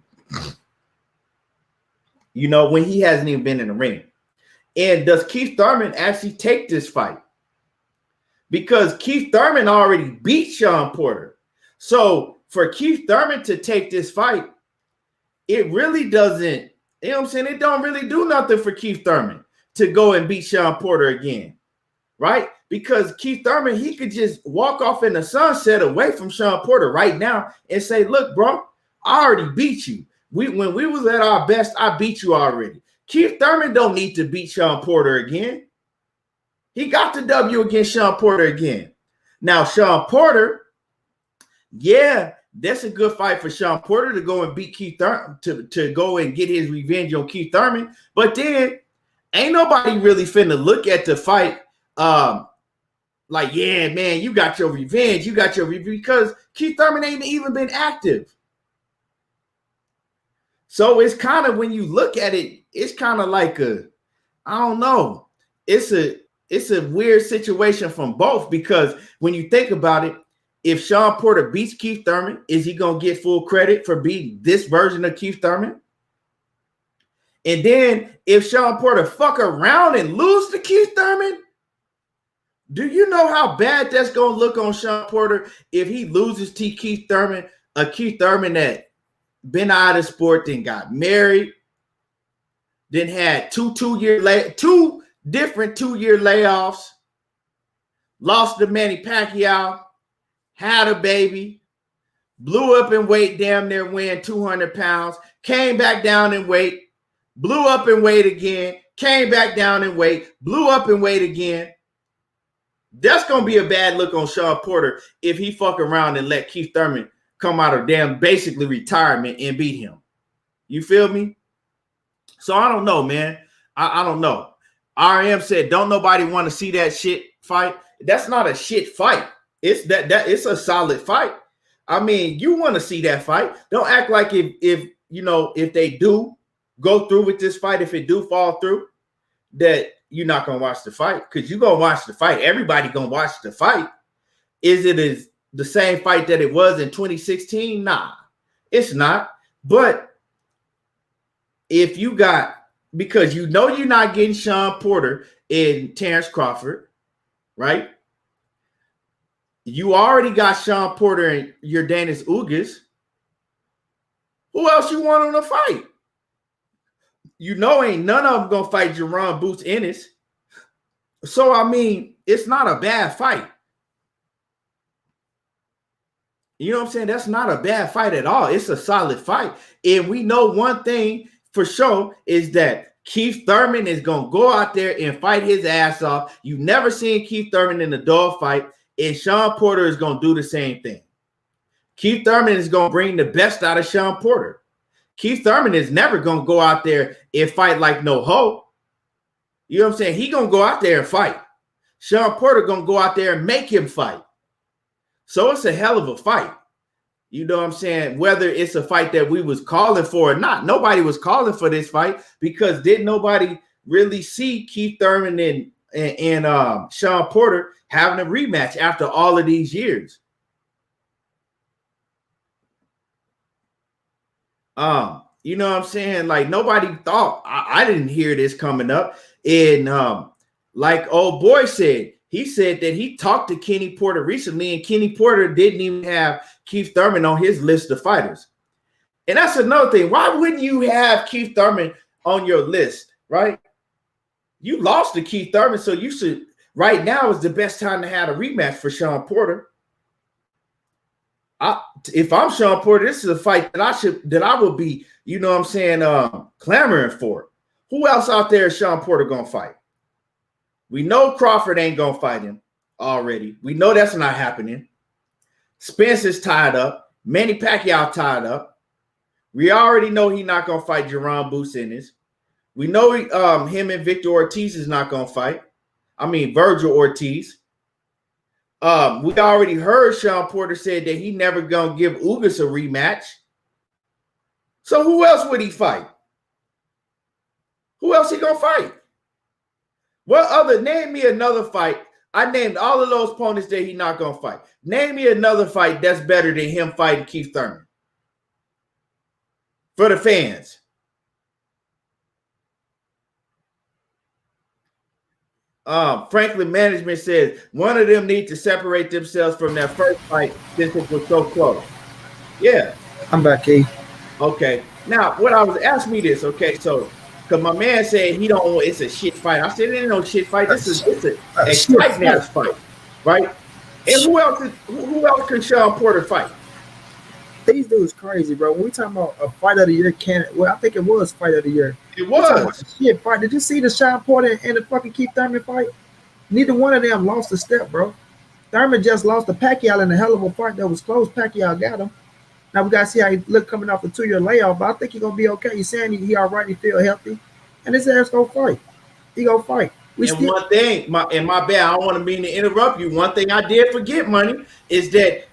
You know, when he hasn't even been in the ring. And does Keith Thurman actually take this fight? Because Keith Thurman already beat Sean Porter. So for Keith Thurman to take this fight, it really doesn't, you know what I'm saying? It don't really do nothing for Keith Thurman to go and beat Sean Porter again, right? Because Keith Thurman, he could just walk off in the sunset away from Sean Porter right now and say, look, bro, I already beat you. When we was at our best, I beat you already. Keith Thurman don't need to beat Sean Porter again. He got the W against Sean Porter again. Now, Sean Porter, yeah, that's a good fight for Sean Porter to go and beat Keith Thurman, to go and get his revenge on Keith Thurman. But then ain't nobody really finna look at the fight like, yeah, man, you got your revenge. You got your revenge because Keith Thurman ain't even been active. So it's kind of, when you look at it, it's kind of like I don't know. It's a weird situation from both, because when you think about it, if Sean Porter beats Keith Thurman, is he going to get full credit for beating this version of Keith Thurman? And then if Sean Porter fuck around and lose to Keith Thurman, do you know how bad that's going to look on Sean Porter if he loses to Keith Thurman, a Keith Thurman that been out of sport, then got married, then had two different 2-year layoffs, lost to Manny Pacquiao, had a baby, blew up in weight, damn near weighing 200 pounds, came back down in weight, blew up in weight again, came back down in weight, blew up in weight again. That's going to be a bad look on Sean Porter if he fuck around and let Keith Thurman come out of damn basically retirement and beat him. You feel me? So I don't know, man. I don't know. RM said, don't nobody want to see that shit fight. That's not a shit fight. It's that it's a solid fight. I mean, you want to see that fight. Don't act like if you know, if they do go through with this fight, if it do fall through, that you're not gonna watch the fight, because you're gonna watch the fight. Everybody gonna watch the fight. Is it the same fight that it was in 2016? Nah, it's not. But if you got, because you know you're not getting Sean Porter and Terrence Crawford, right? You already got Sean Porter and your Danis Ugas. Who else you want on the fight? You know ain't none of them going to fight Jerron Boots Ennis. So, I mean, it's not a bad fight. You know what I'm saying? That's not a bad fight at all. It's a solid fight. And we know one thing for sure is that Keith Thurman is going to go out there and fight his ass off. You've never seen Keith Thurman in a dog fight, and Sean Porter is going to do the same thing. Keith Thurman is going to bring the best out of Sean Porter. Keith Thurman is never going to go out there and fight like no hoe. You know what I'm saying? He going to go out there and fight. Sean Porter going to go out there and make him fight. So it's a hell of a fight. You know what I'm saying? Whether it's a fight that we was calling for or not. Nobody was calling for this fight because didn't nobody really see Keith Thurman and Sean Porter having a rematch after all of these years. You know what I'm saying? Like, nobody thought, I didn't hear this coming up. And like old boy said, he said that he talked to Kenny Porter recently, and Kenny Porter didn't even have Keith Thurman on his list of fighters. And that's another thing. Why wouldn't you have Keith Thurman on your list, right? You lost to Keith Thurman, so you should, right now is the best time to have a rematch for Sean Porter. If I'm Sean Porter, this is a fight that I would be, you know what I'm saying, clamoring for. Who else out there is Sean Porter gonna fight? We know Crawford ain't gonna fight him already. We know that's not happening. Spence is tied up. Manny Pacquiao tied up. We already know he's not gonna fight Jerron Boots Ennis. We know him and Victor Ortiz is not gonna fight. I mean Virgil Ortiz. We already heard Sean Porter said that he never gonna give Ugas a rematch. So who else would he fight? Who else he gonna fight? What other, name me another fight I named all of those opponents that he's not gonna fight. Name me another fight that's better than him fighting Keith Thurman. For the fans. Franklin Management says one of them need to separate themselves from that first fight since it was so close. Yeah. I'm back, Key. Okay. Now, what I was asking me this, okay, so because my man said he don't want it's a shit fight. I said it ain't no shit fight. This is an exciting ass fight, right? And who else can Sean Porter fight? These dudes crazy, bro. When we talking about a fight of the year candidate, well, I think it was fight of the year. It was shit fight. Did you see the Sean Porter and the fucking Keith Thurman fight? Neither one of them lost a step, bro. Thurman just lost to Pacquiao in a hell of a fight that was close. Pacquiao got him. Now we gotta see how he look coming off the 2-year layoff, but I think he's gonna be okay. He's saying he all right, he feel healthy, and his ass gonna fight. He gonna fight. One thing, my bad, I don't want to mean to interrupt you. One thing I did forget, Money, is that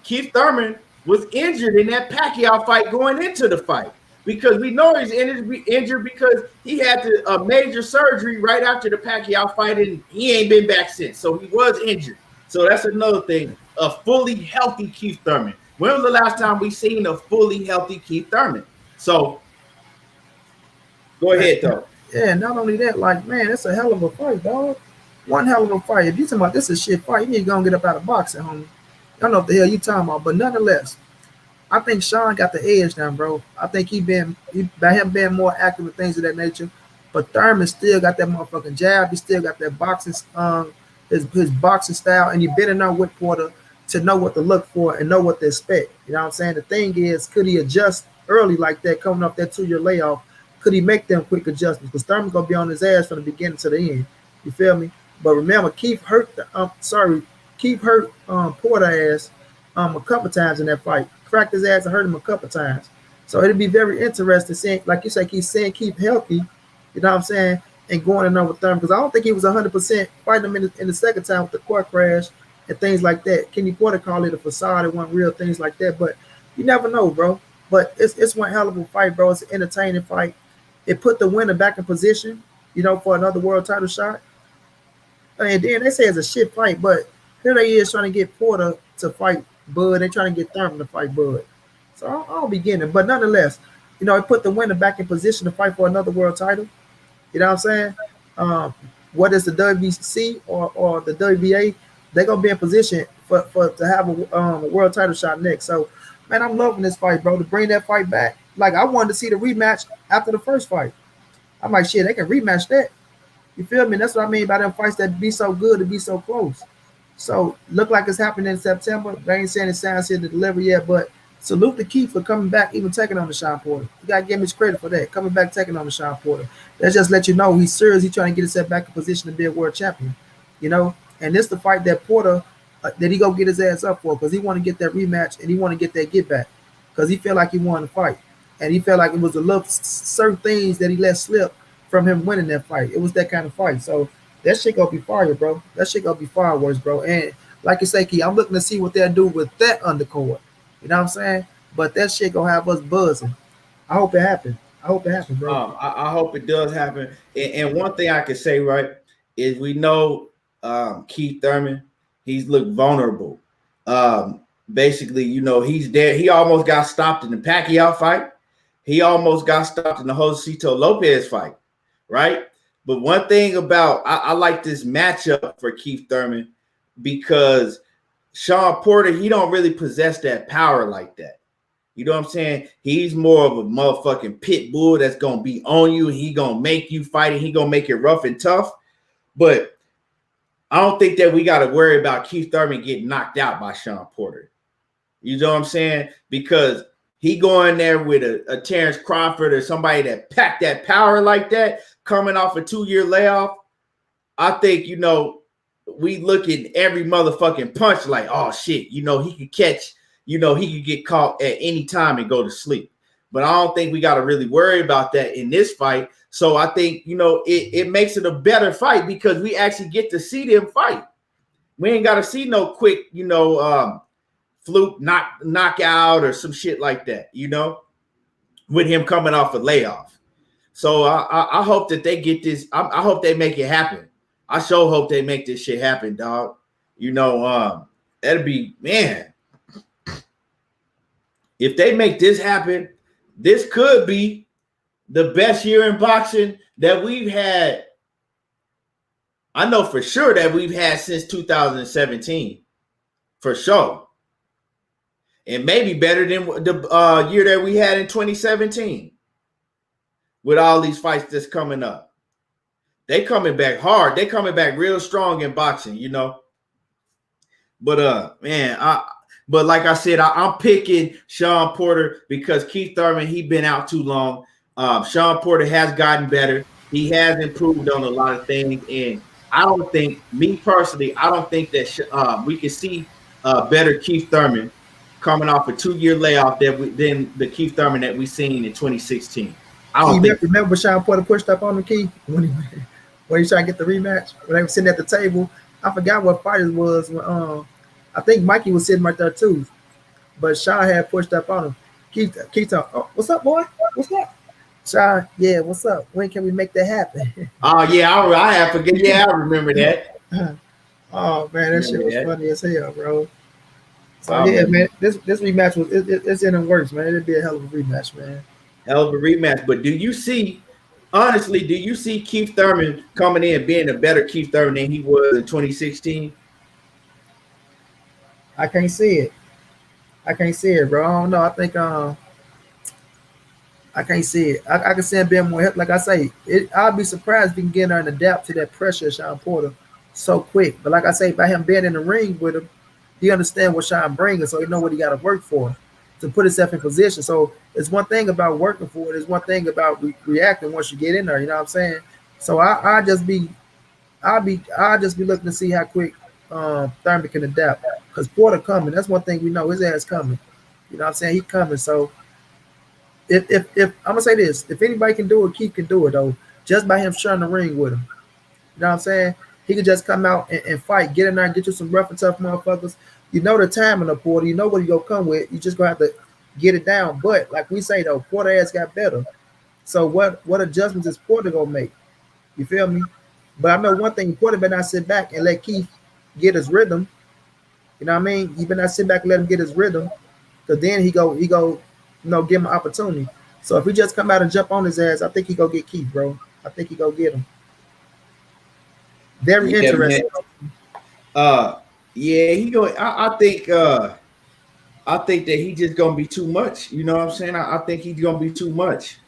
Keith Thurman was injured in that Pacquiao fight going into the fight, because we know he's injured because he had a major surgery right after the Pacquiao fight, and he ain't been back since. So he was injured. So that's another thing. A fully healthy Keith Thurman. When was the last time we seen a fully healthy Keith Thurman? So go ahead, though. Yeah, not only that, like, man, it's a hell of a fight, dog. One hell of a fight. If you talking about this is a shit fight, you need to go and get up out of boxing, homie. I don't know what the hell you talking about, but nonetheless, I think Sean got the edge now, bro. I think by him being more active with things of that nature, but Thurman still got that motherfucking jab. He still got that boxing, his boxing style, and you better know with Porter to know what to look for and know what to expect. You know what I'm saying? The thing is, could he adjust early like that, coming off that 2-year layoff? Could he make them quick adjustments? Because Thurman's gonna be on his ass from the beginning to the end. You feel me? But remember, Keith hurt Porter ass a couple times in that fight. Cracked his ass and hurt him a couple times. So it'd be very interesting seeing, like you say, keep healthy. You know what I'm saying? And going in with Thurman, because I don't think he was 100% fighting him in the second time with the court crash and things like that. Kenny Porter called it a facade. It wasn't real, things like that. But you never know, bro. But it's one hell of a fight, bro. It's an entertaining fight. It put the winner back in position, you know, for another world title shot. And then they say it's a shit fight, but here they is trying to get Porter to fight Bud. They're trying to get Thurman to fight Bud. So I'll be getting it. But nonetheless, you know, it put the winner back in position to fight for another world title. You know what I'm saying? What is the WBC or the WBA? They're gonna be in position to have a world title shot next. So, man, I'm loving this fight, bro. To bring that fight back, like I wanted to see the rematch after the first fight. I'm like, shit, they can rematch that. You feel me? That's what I mean by them fights that be so good to be so close. So, look like it's happening in September. They ain't saying it sounds here to deliver yet, but salute the Keith for coming back, even taking on the Sean Porter. You gotta give him his credit for that. Coming back, taking on the Sean Porter. Let's just let you know he's serious. He's trying to get himself back in position to be a world champion. You know, and this the fight that Porter that he go get his ass up for, because he want to get that rematch and he want to get that get back, because he feel like he won the fight, and he felt like it was a little certain things that he let slip from him winning that fight. It was that kind of fight. So that shit gonna be fire, bro. That shit gonna be fireworks, bro. And like you say, Key, I'm looking to see what they'll do with that undercard. You know what I'm saying? But that shit gonna have us buzzing. I hope it happens. I hope it happens, bro. I hope it does happen. And one thing I can say, right, is we know Keith Thurman, he's looked vulnerable. Basically, you know, he's there. He almost got stopped in the Pacquiao fight. He almost got stopped in the Josito Lopez fight, right? But one thing about I like this matchup for Keith Thurman, because Sean Porter, he don't really possess that power like that. You know what I'm saying? He's more of a motherfucking pit bull that's going to be on you. He going to make you fight it. He going to make it rough and tough. But I don't think that we got to worry about Keith Thurman getting knocked out by Sean Porter. You know what I'm saying? Because he going there with a Terrence Crawford or somebody that packed that power like that, coming off a 2-year layoff. I think, you know, we look at every motherfucking punch like, oh, shit, you know, he could catch. You know, he could get caught at any time and go to sleep. But I don't think we got to really worry about that in this fight. So I think, you know, it makes it a better fight because we actually get to see them fight. We ain't got to see no quick, you know, fluke knockout or some shit like that, you know, with him coming off a layoff. So I hope that they get this. I hope they make it happen. I sure hope they make this shit happen, dog. You know, that'd be, man. If they make this happen, this could be the best year in boxing that we've had. I know for sure that we've had since 2017, for sure. And maybe better than the year that we had in 2017 with all these fights that's coming up. They coming back hard. They coming back real strong in boxing, you know. But man, but like I said, I'm picking Sean Porter because Keith Thurman, he been out too long. Sean Porter has gotten better. He has improved on a lot of things, and I don't think, me personally, I don't think that we can see better Keith Thurman coming off a 2-year layoff than the Keith Thurman that we seen in 2016. I don't think. Remember Sean Porter pushed up on the Keith when he tried to get the rematch when they were sitting at the table. I forgot what fight it was. When, I think Mikey was sitting right there too, but Sean had pushed up on him. Keith, oh, what's up, boy? What's up? Sean, yeah, what's up? When can we make that happen? Oh yeah, I have forget. Yeah, I remember that. Oh man, that shit was funny as hell, bro. So yeah, man, this rematch was it's in the works, man. It'd be a hell of a rematch, man. Hell of a rematch. But do you see Keith Thurman coming in being a better Keith Thurman than he was in 2016? I can't see it. Bro. I don't know. I think I can't see it. I can see him being more help. Like I say, I'd be surprised if he can get in there and adapt to that pressure of Sean Porter so quick. But like I say, by him being in the ring with him, he understands what Sean brings, so he know what he got to work for to put himself in position. So it's one thing about working for it. It's one thing about reacting once you get in there. You know what I'm saying? So I'll just be looking to see how quick Thurman can adapt, because Porter coming. That's one thing we know. His ass coming. You know what I'm saying? He coming. So if I'm gonna say this, if anybody can do it, Keith can do it though. Just by him sharing the ring with him. You know what I'm saying? He could just come out and fight, get in there and get you some rough and tough motherfuckers. You know the timing of Porter. You know what he gonna come with. You just gonna have to get it down. But like we say though, Porter ass got better. So what adjustments is Porter gonna make? You feel me? But I know one thing: Porter better not sit back and let Keith get his rhythm. You know what I mean? He better not sit back and let him get his rhythm, because then he go, give him an opportunity. So if he just come out and jump on his ass, I think he go get Keith, bro. I think he go get him. Very interesting. Yeah, he go. I think that he just gonna be too much. You know what I'm saying? I think he's gonna be too much.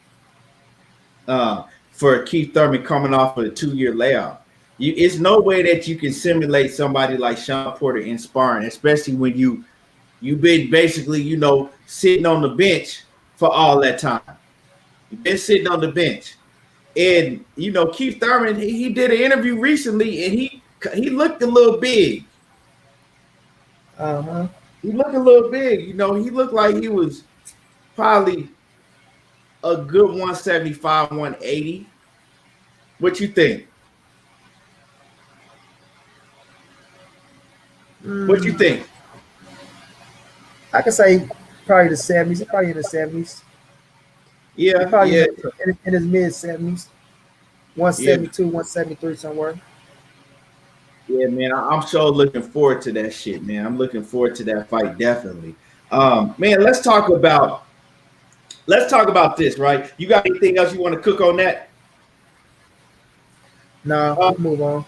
For Keith Thurman coming off of a 2-year layoff. It's no way that you can simulate somebody like Sean Porter in sparring, especially when you've been basically, sitting on the bench for all that time. You've been sitting on the bench. And, Keith Thurman, he did an interview recently, and he looked a little big. Uh-huh. He looked a little big. He looked like he was probably a good 175, 180. What you think? What you think? I could say probably the 70s. Probably in the 70s. Yeah, probably in his mid 70s. 172, 173 somewhere. Yeah, man, I'm so looking forward to that shit, man. I'm looking forward to that fight, definitely. Man, let's talk about this, right? You got anything else you want to cook on that? No, let's move on.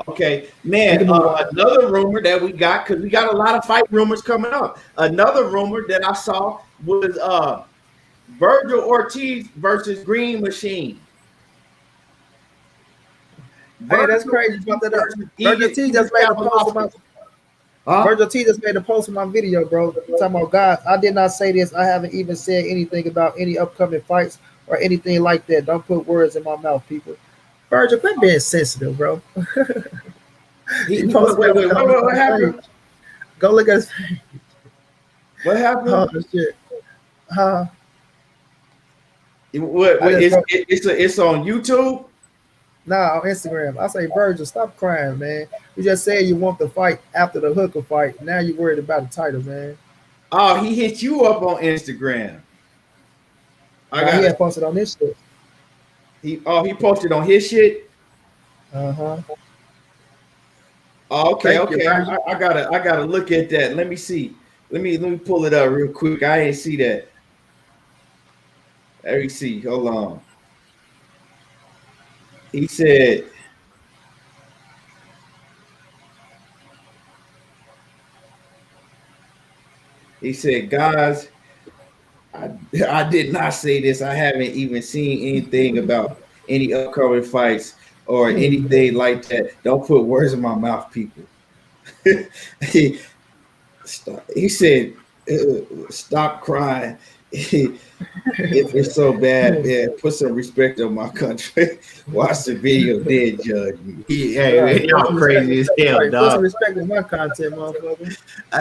Okay, man, another rumor that we got, because we got a lot of fight rumors coming up. Another rumor that I saw was Virgil Ortiz versus Green Machine. Hey, that's crazy. Virgil Ortiz just made a post about Virgil Ortiz just made a post on my video, bro. Talking about, God, I did not say this. I haven't even said anything about any upcoming fights or anything like that. Don't put words in my mouth, people. Virgil, quit being sensitive, bro. What happened? Go look at his face. What happened? Oh, shit. It's on YouTube? Nah, on Instagram. I say, Virgil, stop crying, man. You just said you want the fight after the Hooker fight. Now you're worried about the title, man. Oh, he hit you up on Instagram. He had posted on this shit. He posted on his shit? Uh-huh. Okay, Thank you, okay. Virgil. I gotta look at that. Let me see. Let me pull it up real quick. I ain't see that. Let me see. Hold on. He said guys, I I did not say this. I haven't even seen anything about any upcoming fights or anything like that. Don't put words in my mouth, people. he, he said, "Stop crying." If it's so bad, man, put some respect on my country. Watch the video, then judge me. Hey, Right. man, y'all crazy as hell, Right. Put some dog. respect in my content, motherfucker.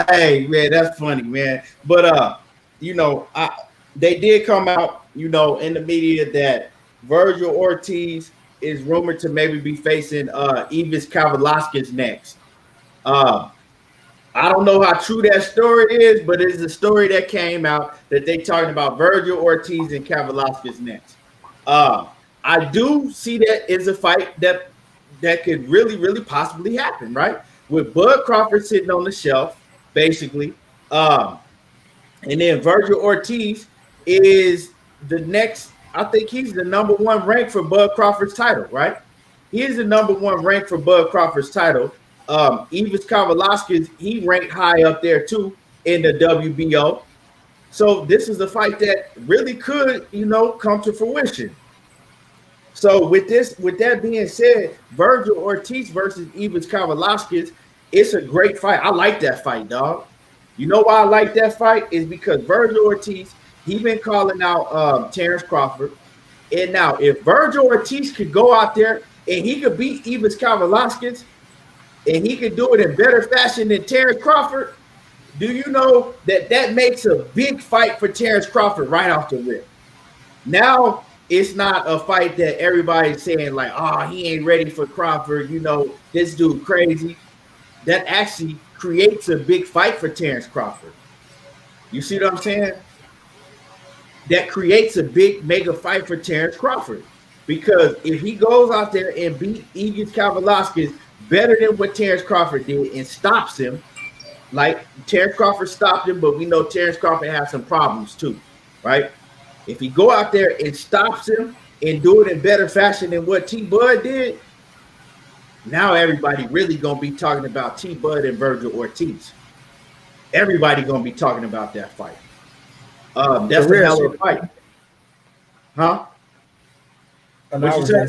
Hey, man, that's funny, man. But they did come out, in the media that Virgil Ortiz is rumored to maybe be facing Evis Kavalauskas next. Uh, I don't know how true that story is, but it's a story that came out that they talking about Virgil Ortiz and Kavalauskas next. Um, I do see that is a fight that could really, really possibly happen, right? With Bud Crawford sitting on the shelf, basically, and then Virgil Ortiz is the next. I think he's the number one rank for Bud Crawford's title, right? He is the number one rank for Bud Crawford's title. Evis Kavalauskas, he ranked high up there too in the WBO. So this is a fight that really could, come to fruition. So with that being said, Virgil Ortiz versus Evis Kavalauskas, it's a great fight. I like that fight, dog. You know why I like that fight is because Virgil Ortiz, he been calling out Terrence Crawford, and now if Virgil Ortiz could go out there and he could beat Evis Kavalauskas, and he could do it in better fashion than Terrence Crawford, do you know that makes a big fight for Terrence Crawford right off the rip? Now it's not a fight that everybody's saying like, oh, he ain't ready for Crawford. This dude crazy. That actually creates a big fight for Terrence Crawford. You see what I'm saying? That creates a big mega fight for Terrence Crawford. Because if he goes out there and beat Evis Kavalauskas better than what Terrence Crawford did and stops him, like Terrence Crawford stopped him, but we know Terrence Crawford has some problems too, right? If he go out there and stops him and do it in better fashion than what T Bud did, now everybody really gonna be talking about T Bud and Virgil Ortiz. Everybody gonna be talking about that fight. That's a hell of a fight, huh? And What you say?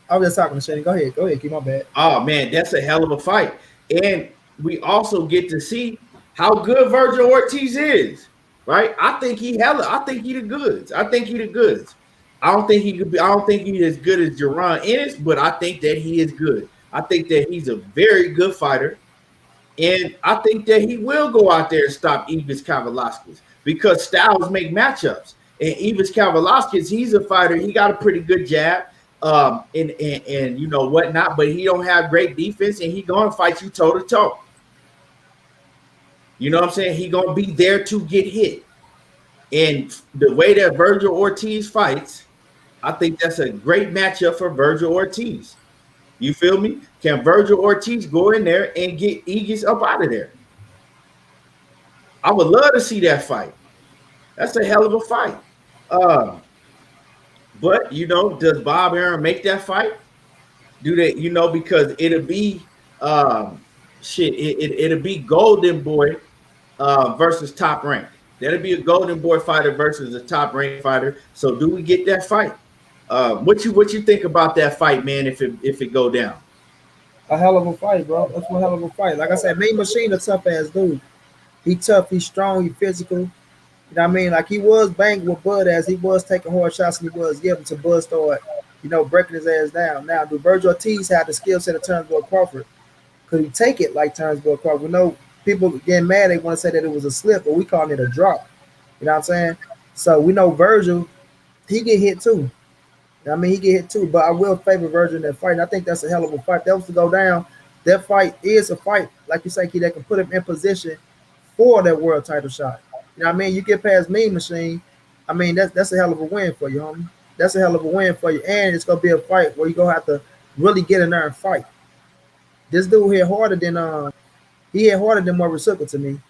I was just talking to Shane. Go ahead, keep my bad. Oh man, that's a hell of a fight, and we also get to see how good Virgil Ortiz is. Right? I think he the goods. I think he the goods. I don't think he could be. I don't think he's as good as Jaron Ennis, but I think that he is good. I think that he's a very good fighter, and I think that he will go out there and stop Evis Kavalauskas because styles make matchups. And Evis Kavalauskas, he's a fighter. He got a pretty good jab, and whatnot, but he don't have great defense, and he gonna fight you toe to toe. You know what I'm saying? He gonna be there to get hit. And the way that Virgil Ortiz fights, I think that's a great matchup for Virgil Ortiz. You feel me? Can Virgil Ortiz go in there and get Egas up out of there? I would love to see that fight. That's a hell of a fight. But does Bob Arum make that fight? Do they? Because it'll be it'll be Golden Boy versus Top Rank. That'll be a Golden Boy fighter versus a Top Rank fighter. So do we get that fight? What you think about that fight, man? If it go down, A hell of a fight, bro. That's one hell of a fight. Like I said, Mean Machine, a tough ass dude. He tough, he's strong, he physical. You know what I mean? Like he was banging with Bud as he was taking hard shots and he was giving to Bud start, breaking his ass down. Now, do Virgil Ortiz have the skill set of Turnbull Crawford? Could he take it like Turnbull Crawford? We know people getting mad, they want to say that it was a slip, but we calling it a drop. You know what I'm saying? So we know Virgil, he get hit too. I mean, he get hit too, but I will favor Virgil in that fight. And I think that's a hell of a fight. That was to go down. That fight is a fight, like you say, Key, that can put him in position for that world title shot. You know what I mean? You get past Mean Machine, I mean, that's a hell of a win for you, homie. That's a hell of a win for you. And it's going to be a fight where you're going to have to really get in there and fight. This dude hit harder than Maurice Hooker to me.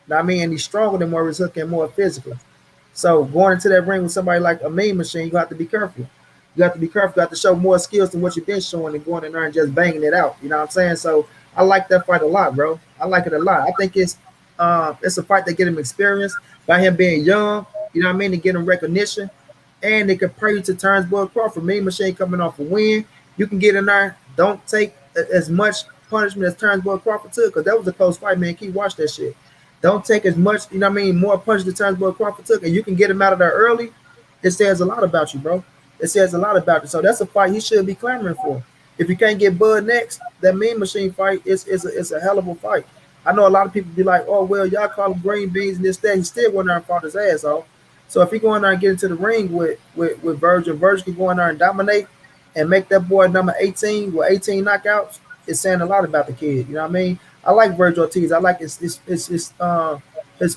Know what I mean, and he's stronger than Maurice Hooker and more physical. So going into that ring with somebody like a mean machine, you have to be careful. You have to be careful. You have to show more skills than what you've been showing and going in there and just banging it out. You know what I'm saying? So I like that fight a lot, bro. I like it a lot. I think it's a fight that get him experience by him being young. You know what I mean? To get him recognition, and they compare you to Turnbull Crawford. Mean Machine coming off a win. You can get in there. Don't take as much punishment as Turnbull Crawford took, because that was a close fight, man. Keep watch that shit. Don't take as much, you know what I mean, more punches than Turnbull Crawford took, and you can get him out of there early. It says a lot about you, bro. It says a lot about you. So that's a fight he should be clamoring for. If you can't get Bud next, that Mean Machine fight is a hell of a fight. I know a lot of people be like, oh, well, y'all call him green beans and this, that. He still went there and fought his ass off. So if he go in there and get into the ring with Virgil, Virgil can go in there and dominate and make that boy number 18 with 18 knockouts, it's saying a lot about the kid. You know what I mean? I like Virgil Ortiz. I like his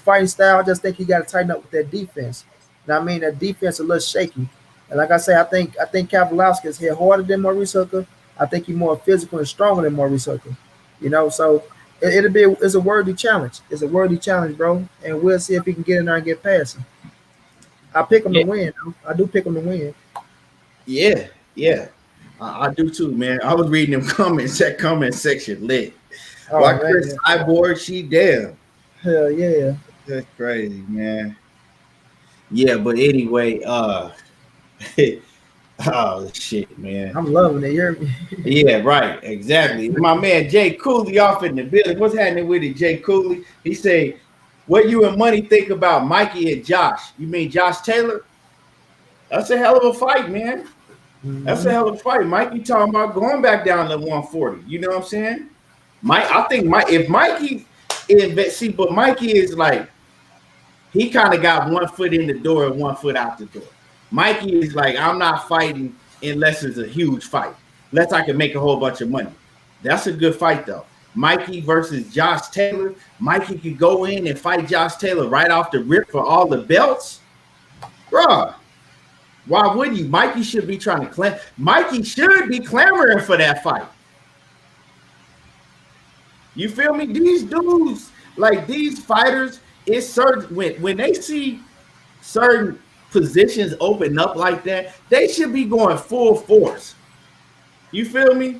fighting style. I just think he got to tighten up with that defense. You know what I mean? That defense a little shaky. And like I say, I think Kavaliauskas is hit harder than Maurice Hooker. I think he's more physical and stronger than Maurice Hooker. You know, so it's a worthy challenge. It's a worthy challenge, bro. And we'll see if he can get in there and get past him. I pick him to win. I do pick him to win. Yeah. I do too, man. I was reading them comments. That comment section lit. Why Chris Cyborg, she damn. Hell yeah. That's crazy, man. Yeah, but anyway, oh shit, man. I'm loving it. You're Yeah, right, exactly. My man Jay Cooley off in the building. What's happening with it, Jay Cooley? He say, what you and Money think about Mikey and Josh? You mean Josh Taylor? That's a hell of a fight, man. That's a hell of a fight. Mikey talking about going back down to 140. You know what I'm saying? I think if Mikey but Mikey is like, he kind of got 1 foot in the door and 1 foot out the door. Mikey is like, I'm not fighting unless it's a huge fight, unless I can make a whole bunch of money. That's a good fight, though. Mikey versus Josh Taylor. Mikey could go in and fight Josh Taylor right off the rip for all the belts. Bruh, why would you? Mikey should be trying to Mikey should be clamoring for that fight. You feel me? These dudes, like these fighters, it's certain when they see certain positions open up like that, they should be going full force. You feel me?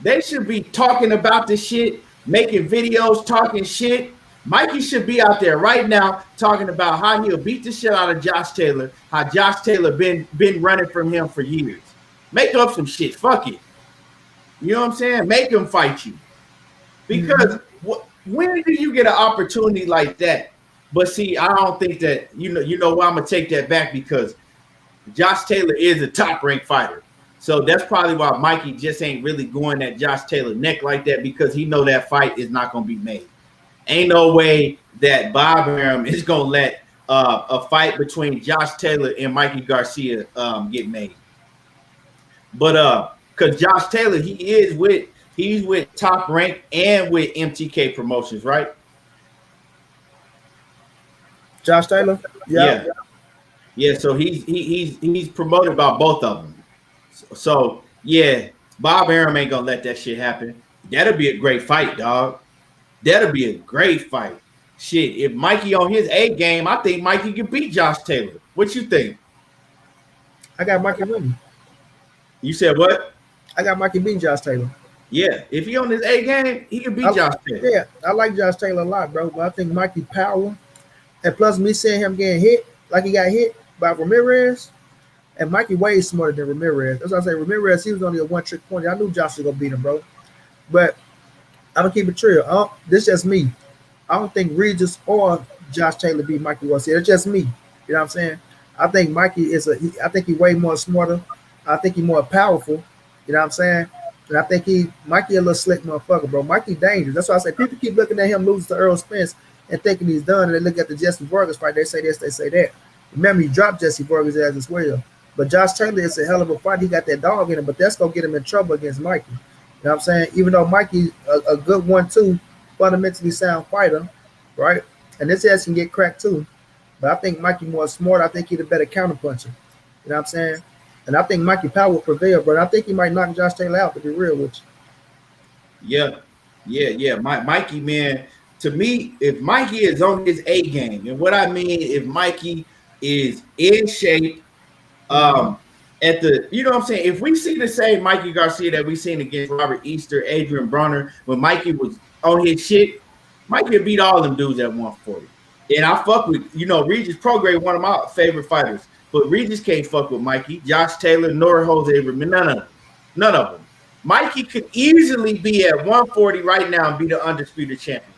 They should be talking about the shit, making videos, talking shit. Mikey should be out there right now talking about how he'll beat the shit out of Josh Taylor, how Josh Taylor been running from him for years. Make up some shit. Fuck it. You know what I'm saying? Make him fight you. Because when do you get an opportunity like that? But see, I don't think that, you know why I'm going to take that back, because Josh Taylor is a top-ranked fighter. So that's probably why Mikey just ain't really going at Josh Taylor's neck like that, because he know that fight is not going to be made. Ain't no way that Bob Arum is going to let a fight between Josh Taylor and Mikey Garcia get made. But because Josh Taylor, he's with Top Rank and with MTK Promotions, right? Josh Taylor? Yeah. So he's promoted by both of them. So yeah, Bob Arum ain't gonna let that shit happen. That'll be a great fight, dog. That'll be a great fight. Shit, if Mikey on his A game, I think Mikey can beat Josh Taylor. What you think? I got Mikey winning. You said what? I got Mikey beating Josh Taylor. Yeah, if he on his A game, he can beat Josh Taylor. Yeah, I like Josh Taylor a lot, bro. But I think Mikey power, and plus me seeing him getting hit like he got hit by Ramirez, and Mikey way smarter than Ramirez. That's why I say Ramirez, he was only a one-trick pony. I knew Josh was gonna beat him, bro. But I'm gonna keep it real. This is just me. I don't think Regis or Josh Taylor beat Mikey Garcia. It's just me. You know what I'm saying? I think Mikey I think he's way more smarter. I think he's more powerful. You know what I'm saying? And I think Mikey a little slick motherfucker, bro. Mikey dangerous. That's why I say people keep looking at him losing to Errol Spence and thinking he's done. And they look at the Jesse Vargas fight. They say this, they say that. Remember, he dropped Jesse Vargas' ass as well. But Josh Taylor is a hell of a fight. He got that dog in him, but that's going to get him in trouble against Mikey. You know what I'm saying? Even though Mikey's a good 1-2, fundamentally sound fighter, right? And this ass can get cracked too. But I think Mikey more smart. I think he's a better counterpuncher. You know what I'm saying? And I think Mikey Powell will prevail, but I think he might knock Josh Taylor out, to be real with Yeah, yeah. Mikey, man. To me, if Mikey is on his A game, and what I mean, if Mikey is in shape, you. Mm-hmm. at the, you know what I'm saying? If we see the same Mikey Garcia that we seen against Robert Easter, Adrian Bronner, when Mikey was on his shit, Mikey would beat all them dudes at 140. And I fuck with, Regis Prograis, one of my favorite fighters. But Regis can't fuck with Mikey, Josh Taylor, nor Jose Abrams, none of them. None of them. Mikey could easily be at 140 right now and be the undisputed champion.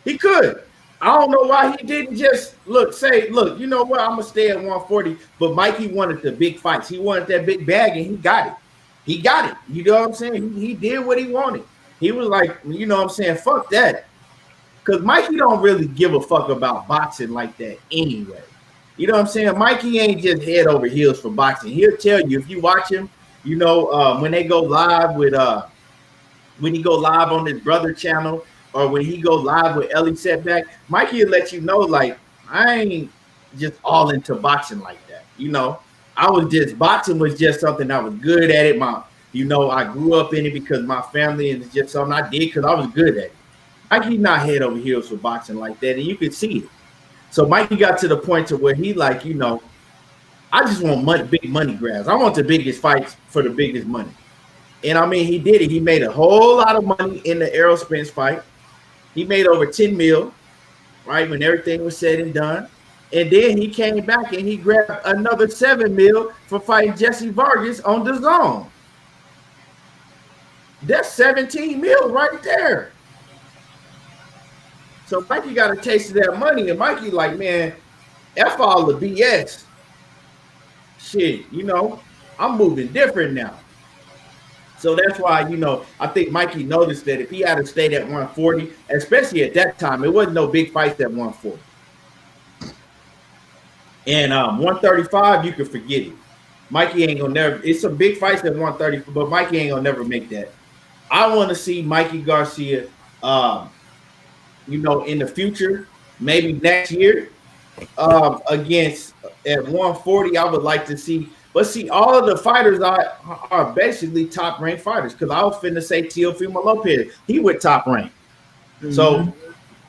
He could. I don't know why he didn't just say, you know what, I'm going to stay at 140. But Mikey wanted the big fights. He wanted that big bag, and he got it. He got it. You know what I'm saying? He did what he wanted. He was like, you know what I'm saying, fuck that. Because Mikey don't really give a fuck about boxing like that anyway. You know what I'm saying? Mikey ain't just head over heels for boxing. He'll tell you, if you watch him, when they go live with when he go live on his brother channel, or when he go live with Ellie Setback, Mikey will let you know, like, I ain't just all into boxing like that. Boxing was just something I was good at it. I grew up in it because my family, and it's just something I did because I was good at it. Mikey not head over heels for boxing like that, and you could see it. So Mikey got to the point to where he like, I just want big money grabs. I want the biggest fights for the biggest money. And I mean, he did it. He made a whole lot of money in the Errol Spence fight. He made over 10 mil, right, when everything was said and done. And then he came back and he grabbed another 7 mil for fighting Jesse Vargas on the zone. That's 17 mil right there. So Mikey got a taste of that money, and Mikey like, man, F all the BS. Shit, I'm moving different now. So that's why, I think Mikey noticed that if he had to stay at 140, especially at that time, it wasn't no big fights at 140. And 135, you can forget it. Mikey ain't gonna never. It's some big fights at 130, but Mikey ain't gonna never make that. I want to see Mikey Garcia, in the future, maybe next year, against at 140. I would like to see. But see, all of the fighters are basically top ranked fighters. Because I was finna say Teofimo Lopez, he went top ranked. Mm-hmm. So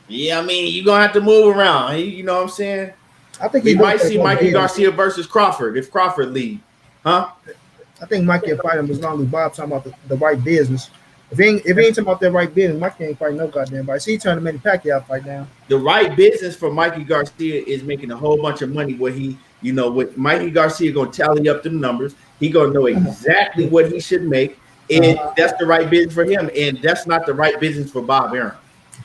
yeah, I mean, you're gonna have to move around. You know what I'm saying? I think we might see Mikey Garcia versus Crawford if Crawford leads. Huh? I think Mikey will fight him as long as Bob's talking about the right business. If he ain't talking about that right business, Mikey ain't fighting no goddamn fight. See, he trying to make Pacquiao fight down. The right business for Mikey Garcia is making a whole bunch of money where he, with Mikey Garcia gonna tally up the numbers. He gonna know exactly what he should make, and that's the right business for him. And that's not the right business for Bob Arum.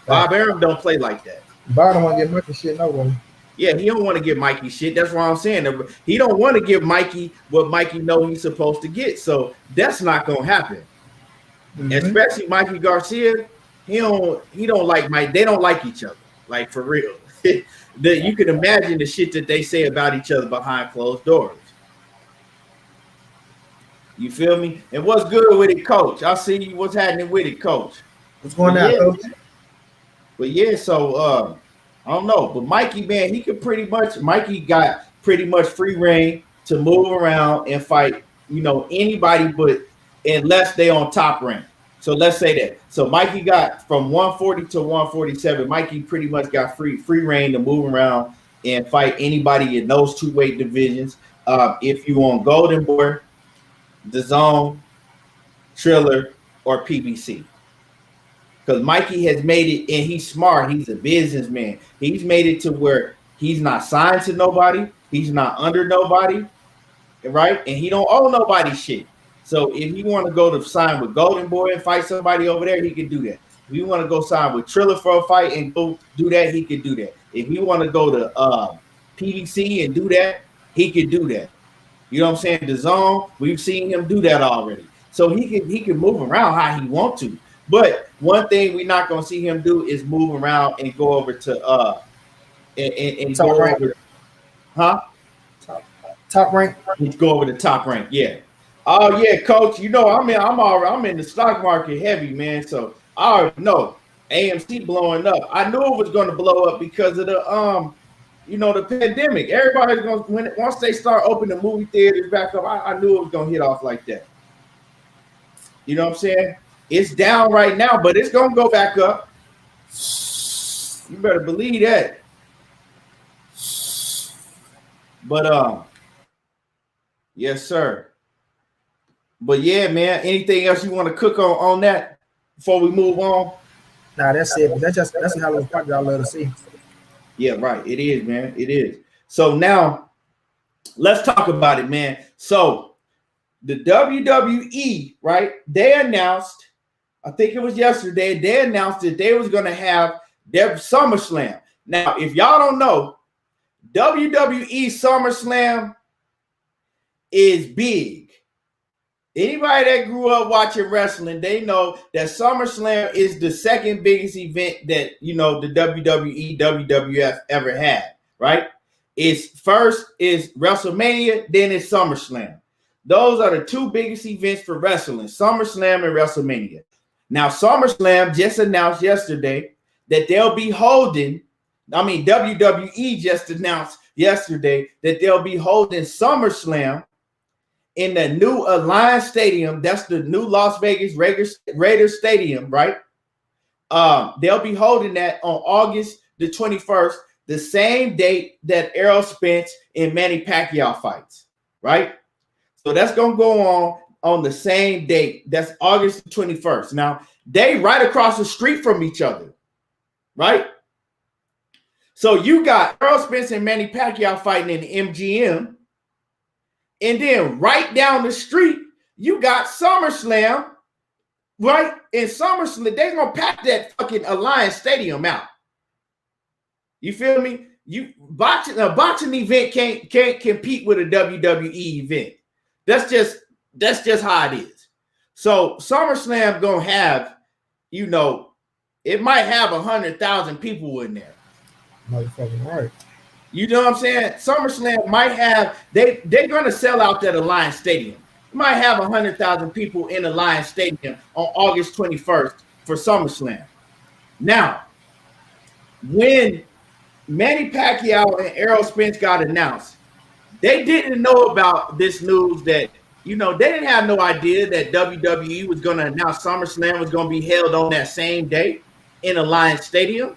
Bob Arum don't play like that. Bob don't want to get Mikey shit no way. Yeah, he don't want to give Mikey shit. That's what I'm saying. He don't want to give Mikey what Mikey know he's supposed to get. So that's not gonna happen. Mm-hmm. Especially Mikey Garcia, he don't like Mike. They don't like each other, like for real. You can imagine the shit that they say about each other behind closed doors. You feel me? And what's good with it, Coach? I see you. What's happening with it, Coach? What's going on, Coach? But yeah, so I don't know. But Mikey, man, Mikey got pretty much free reign to move around and fight, anybody, but unless they on top rank. So let's say that. So Mikey got from 140 to 147. Mikey pretty much got free reign to move around and fight anybody in those two weight divisions. If you want Golden Boy, the Zone, Triller, or PBC. Because Mikey has made it, and he's smart. He's a businessman. He's made it to where he's not signed to nobody. He's not under nobody, right? And he don't owe nobody shit. So if he want to go to sign with Golden Boy and fight somebody over there, he can do that. If you want to go sign with Triller for a fight and go do that, he can do that. If you want to go to PDC and do that, he can do that. You know what I'm saying? The Zone, we've seen him do that already. So he can move around how he want to. But one thing we're not gonna see him do is move around and go over to and top go rank. over, huh? Top rank. He'd go over the top rank, yeah. Oh yeah, Coach. I'm in the stock market heavy, man. So I already know AMC blowing up. I knew it was going to blow up because of the you know, the pandemic. Everybody's gonna once they start opening the movie theaters back up. I knew it was gonna hit off like that. You know what I'm saying? It's down right now, but it's gonna go back up. You better believe that. But yes, sir. But yeah, man. Anything else you want to cook on that before we move on? Nah, that's it. But that's a hell of a fight that I love to see. Yeah, right. It is, man. It is. So now let's talk about it, man. So the WWE, right? They announced, I think it was yesterday, they announced that they was going to have their Summer Slam. Now, if y'all don't know, WWE Summer Slam is big. Anybody that grew up watching wrestling, they know that SummerSlam is the second biggest event that, you know, the WWE, WWF ever had, right? It's first is WrestleMania, then it's SummerSlam. Those are the two biggest events for wrestling, SummerSlam and WrestleMania. Now, SummerSlam just announced yesterday that they'll be holding, WWE just announced yesterday that they'll be holding SummerSlam in the new Alliance Stadium. That's the new Las Vegas Raiders Stadium, right? They'll be holding that on August the 21st, the same date that Errol Spence and Manny Pacquiao fights, right? So that's going to go on the same date. That's August the 21st. Now, they right across the street from each other, right? So you got Errol Spence and Manny Pacquiao fighting in the MGM. And then right down the street, you got SummerSlam, right? In SummerSlam, they're gonna pack that fucking Alliance Stadium out. You feel me? A boxing event can't compete with a WWE event. That's just how it is. So SummerSlam gonna have, you know, it might have 100,000 people in there. Motherfucking right. You know what I'm saying? SummerSlam might have, they're going to sell out that Alliance Stadium. You might have 100,000 people in Alliance Stadium on August 21st for SummerSlam. Now, when Manny Pacquiao and Errol Spence got announced, they didn't know about this news that, you know, they didn't have no idea that WWE was going to announce SummerSlam was going to be held on that same day in Alliance Stadium.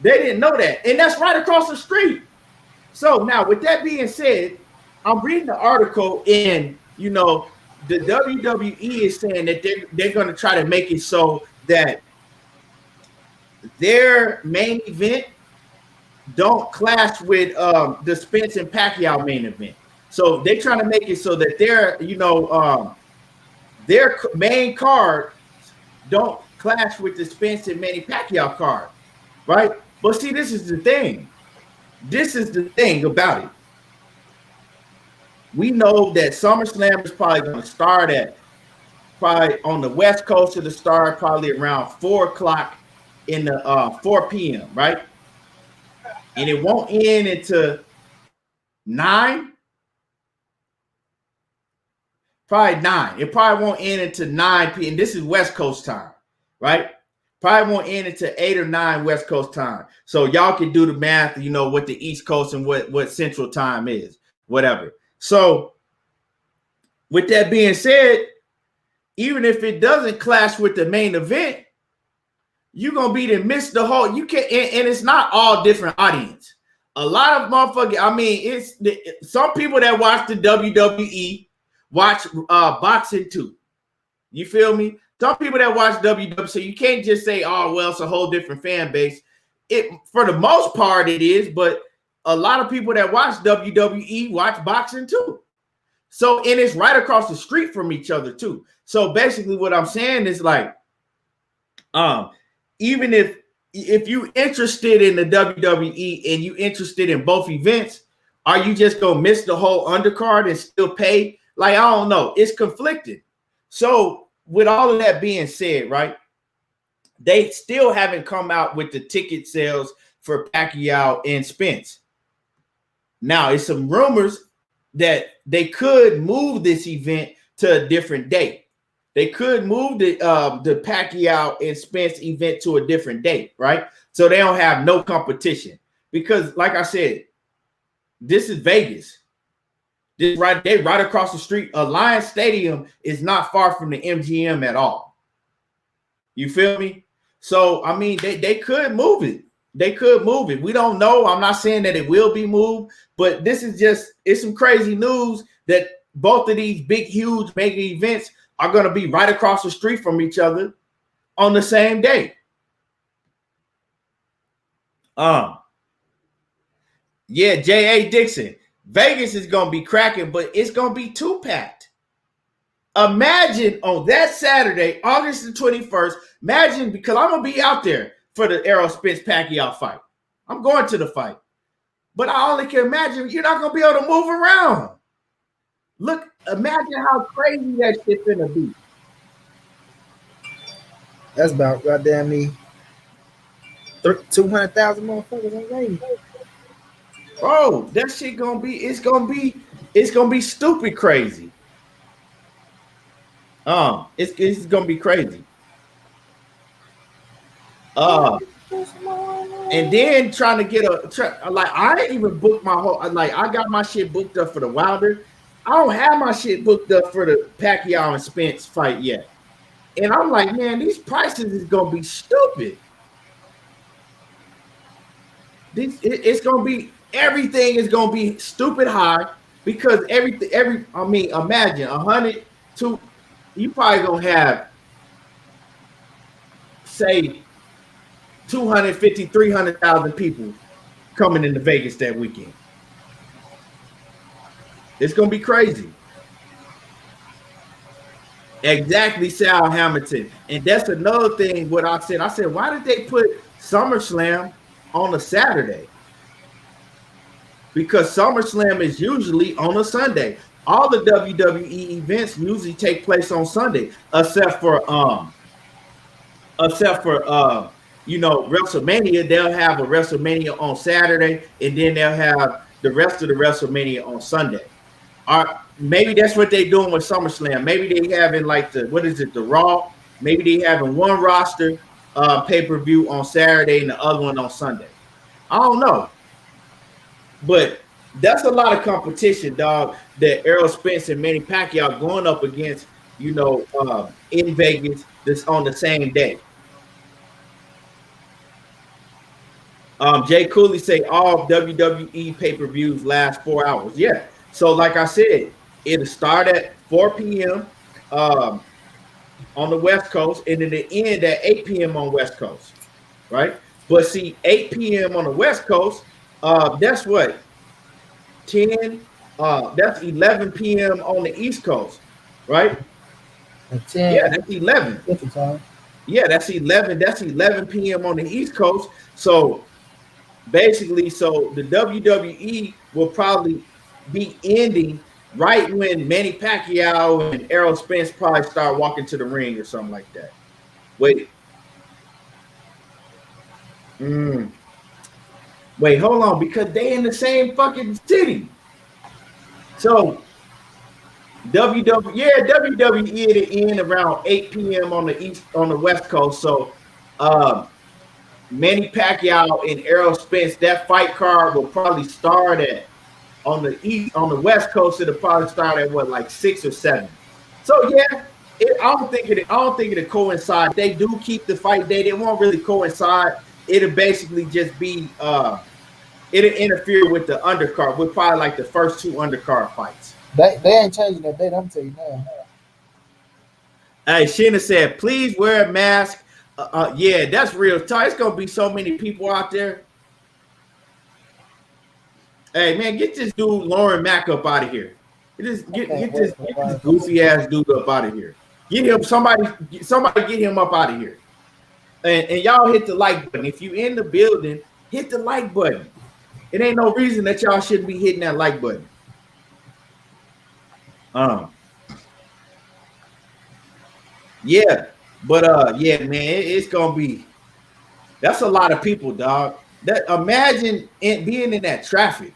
They didn't know that. And that's right across the street. So now, with that being said, I'm reading the article and, you know, the WWE is saying that they're going to try to make it so that their main event don't clash with the Spence and Pacquiao main event. So they're trying to make it so that their, you know, their main card don't clash with the Spence and Manny Pacquiao card, right? But see, this is the thing. This is the thing about it. We know that SummerSlam is probably going to start at probably on the West Coast of the start, probably around 4 o'clock in the 4 p.m., right? And it won't end until 9. Probably 9. It probably won't end until 9 p.m. This is West Coast time, right? Probably won't end until 8 or 9 West Coast time. So y'all can do the math, you know, what the East Coast and what Central time is, whatever. So with that being said, even if it doesn't clash with the main event, you're going to be to miss the whole, you can't, and it's not all different audience. A lot of motherfuckers, I mean, it's some people that watch the WWE watch boxing too. You feel me? Some people that watch WWE, so you can't just say, oh, well, it's a whole different fan base. It, for the most part, it is, but a lot of people that watch WWE watch boxing too. So, and it's right across the street from each other too. So basically what I'm saying is like, even if you interested in the WWE and you interested in both events, are you just going to miss the whole undercard and still pay? Like, I don't know. It's conflicted. So, with all of that being said, right, they still haven't come out with the ticket sales for Pacquiao and Spence. Now, it's some rumors that they could move this event to a different date. They could move the Pacquiao and Spence event to a different date, right? So they don't have no competition. because, like I said, this is Vegas. They right across the street. Alliance Stadium is not far from the MGM at all. You feel me? So, I mean, they could move it. They could move it. We don't know. I'm not saying that it will be moved, but this is it's some crazy news that both of these big, huge mega events are going to be right across the street from each other on the same day. Yeah, J.A. Dixon. Vegas is going to be cracking, but it's going to be two-packed. Imagine on that Saturday, August the 21st, imagine, because I'm going to be out there for the Errol Spence Pacquiao fight. I'm going to the fight. But I only can imagine you're not going to be able to move around. Look, imagine how crazy that shit's going to be. That's about goddamn me 200,000 motherfuckers already. Bro, that shit it's gonna be stupid crazy. It's gonna be crazy. And then trying to get I ain't even booked my whole, I got my shit booked up for the Wilder. I don't have my shit booked up for the Pacquiao and Spence fight yet. And I'm like, man, these prices is gonna be stupid. It's gonna be, everything is gonna be stupid high because imagine 100 to, you probably gonna have, say, 250, 300,000 people coming into Vegas that weekend. It's gonna be crazy. Exactly, Sal Hamilton. And that's another thing what I said, why did they put SummerSlam on a Saturday? Because SummerSlam is usually on a Sunday. All the WWE events usually take place on Sunday, except for WrestleMania. They'll have a WrestleMania on Saturday, and then they'll have the rest of the WrestleMania on Sunday. Or maybe that's what they're doing with SummerSlam. Maybe they having the Raw. Maybe they having one roster pay-per-view on Saturday and the other one on Sunday. I don't know. But that's a lot of competition, dog, that Errol Spence and Manny Pacquiao going up against, in Vegas, that's on the same day. Jay Cooley say all WWE pay-per-views last 4 hours. Yeah. So like I said, it'll start at 4 p.m. On the West Coast, and then it end at 8 p.m. on West Coast, right? But see, 8 p.m. on the West Coast, that's what? 10, that's 11 p.m. on the East Coast, right? 10. Yeah, that's 11. Yeah, that's 11. That's 11 p.m. on the East Coast. So basically, the WWE will probably be ending right when Manny Pacquiao and Errol Spence probably start walking to the ring or something like that. Wait, hold on, because they in the same fucking city. So WWE to end around 8 p.m. on the West Coast. So Manny Pacquiao and Errol Spence, that fight card will probably start on the West Coast. It'll probably start at 6 or 7. So yeah, I don't think it'll coincide. They do keep the fight day. They won't really coincide. It'll basically just be it'll interfere with the undercard. With probably the first 2 undercard fights. They ain't changing that date. I'm telling you now. Hey, Sheena said, please wear a mask. Yeah, that's real tight. It's gonna be so many people out there. Hey man, get this dude Lauren Mack up out of here. Get this goofy ass dude up out of here. Get him, somebody get him up out of here. And y'all hit the like button. If you in the building, hit the like button. It ain't no reason that y'all shouldn't be hitting that like button. Yeah, but yeah, man, it's gonna be, that's a lot of people, dog. That imagine being in that traffic.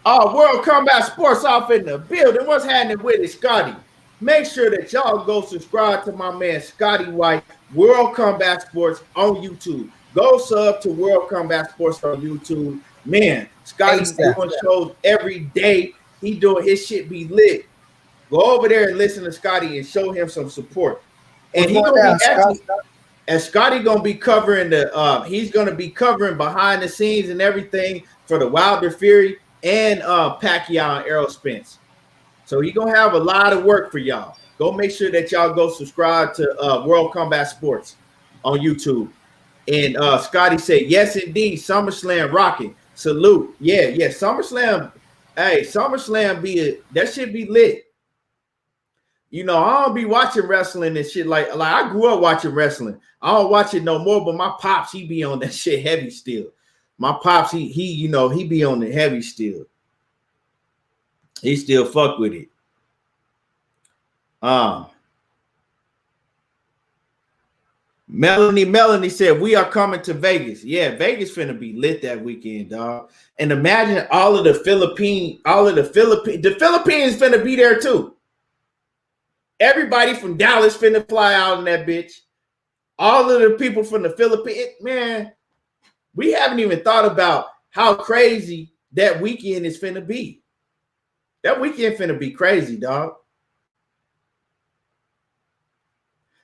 Oh, World Combat Sports off in the building. What's happening with it, Scotty? Make sure that y'all go subscribe to my man Scotty White, World Combat Sports on YouTube. Go sub to World Combat Sports on YouTube. Man, Scotty doing shows every day. He doing his shit be lit. Go over there and listen to Scotty and show him some support. And he's gonna be actually, and Scotty gonna be covering the he's gonna be covering behind the scenes and everything for the Wilder Fury and Pacquiao and Errol Spence. So he's gonna have a lot of work for y'all. Go make sure that y'all go subscribe to World Combat Sports on YouTube. And Scotty said, yes, indeed, SummerSlam rocking. Salute. Yeah, SummerSlam. Hey, SummerSlam that shit be lit. You know, I don't be watching wrestling and shit like I grew up watching wrestling. I don't watch it no more, but my pops, he be on that shit heavy still. My pops, he you know, he be on the heavy still. He still fuck with it. Melanie said, we are coming to Vegas. Yeah, Vegas finna be lit that weekend, dog. And imagine the Philippines finna be there too. Everybody from Dallas finna fly out in that bitch. All of the people from the Philippines, man, we haven't even thought about how crazy that weekend is finna be. That weekend finna be crazy, dog.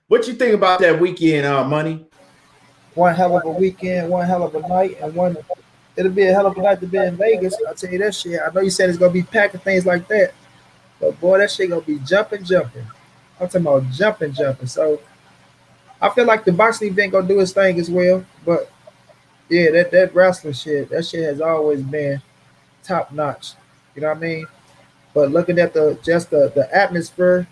What you think about that weekend, Money? One hell of a weekend, one hell of a night, and it'll be a hell of a night to be in Vegas. I'll tell you that shit. I know you said it's gonna be packed and things like that, but boy, that shit gonna be jumping. I'm talking about jumping. So I feel like the boxing event gonna do its thing as well. But yeah, that wrestling shit, that shit has always been top notch. You know what I mean? But looking at the atmosphere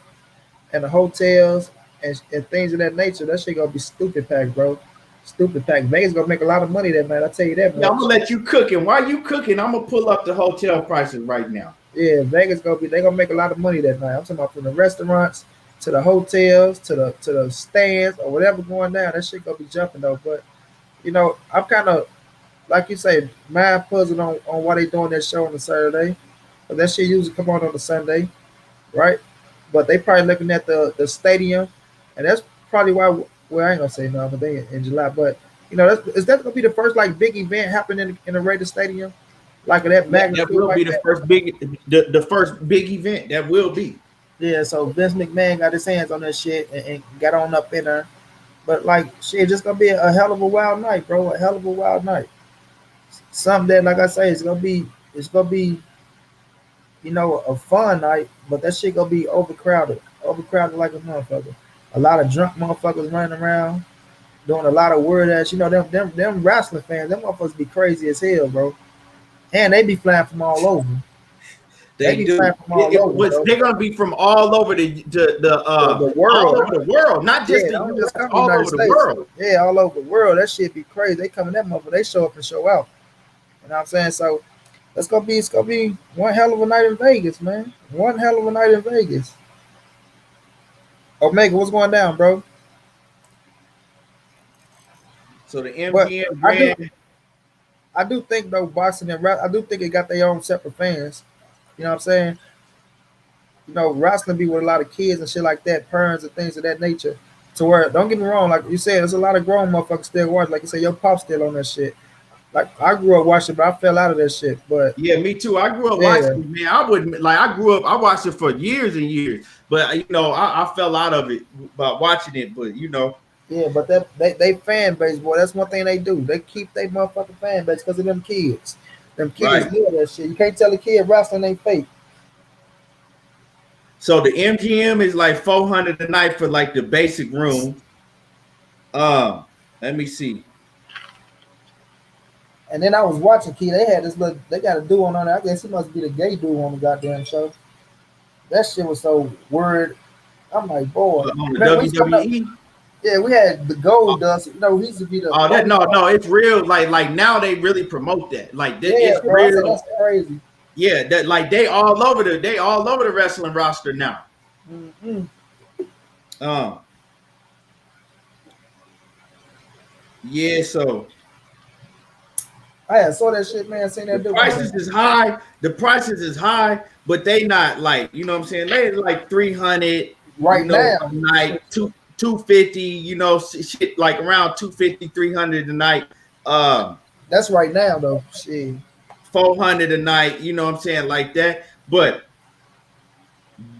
and the hotels and things of that nature, that shit gonna be stupid packed, bro. Stupid packed. Vegas gonna make a lot of money that night. I tell you that. Yeah, I'm gonna let you cook, and while you cooking, I'm gonna pull up the hotel prices right now. Yeah, Vegas they gonna make a lot of money that night. I'm talking about from the restaurants to the hotels to the stands or whatever going down. That shit gonna be jumping though. But you know, I'm kind of like you say, mind puzzled on why they doing that show on a Saturday. But that shit usually come on a Sunday, right? But they probably looking at the stadium, and that's probably why. Well, I ain't gonna say no, but they in July. But you know, is that gonna be the first like big event happening in the Raiders Stadium? Like that magnitude. That will like be the first the first big event. That will be. Yeah, so Vince McMahon got his hands on that shit and got on up in there. But like shit, just gonna be a hell of a wild night, bro. A hell of a wild night. Something that, like I say, it's gonna be, you know, a fun night, but that shit gonna be overcrowded like a motherfucker. A lot of drunk motherfuckers running around, doing a lot of weird ass. You know, them wrestling fans, them motherfuckers be crazy as hell, bro. And they be flying from all over. They do. They're gonna be from all over the world, all over the world, not just the US, all over the world. Yeah, all over the world. That shit be crazy. They come in that motherfucker. They show up and show out. You know what I'm saying? So it's gonna be one hell of a night in Vegas, man. One hell of a night in Vegas. Omega, what's going down, bro? So the MGM I do think though boxing and rap, I do think it got their own separate fans. You know what I'm saying? You know, wrestling be with a lot of kids and shit like that, parents and things of that nature. To where, don't get me wrong, like you said, there's a lot of grown motherfuckers still watch. Like you said, your pop's still on that shit. Like I grew up watching, but I fell out of that shit. But yeah, me too. I grew up watching, man. I watched it for years and years, but you know, I fell out of it by watching it. But you know, yeah, but they fan base, boy. That's one thing they do. They keep their motherfucking fan base because of them kids. Them kids live that shit. You can't tell a kid wrestling ain't fake. So the MGM is like $400 a night for like the basic room. Let me see. And then I was watching Key. They had this little. They got a dude on there. I guess he must be the gay dude on the goddamn show. That shit was so weird. I'm like, boy. On the WWE. Yeah, we had the Gold Dust. You know, he used to be the. Oh, no, it's real. Like now they really promote that. Like this, it's bro, real. That's crazy. Yeah, that like they all over the wrestling roster now. Mm-hmm. Yeah, so I saw that shit, man. Seen that dude. The prices is high, but they not like, you know what I'm saying? They like 300 right now. Like 250, you know, shit like around 250, 300 a night. That's right now though. Shit. 400 a night, you know what I'm saying, like that. But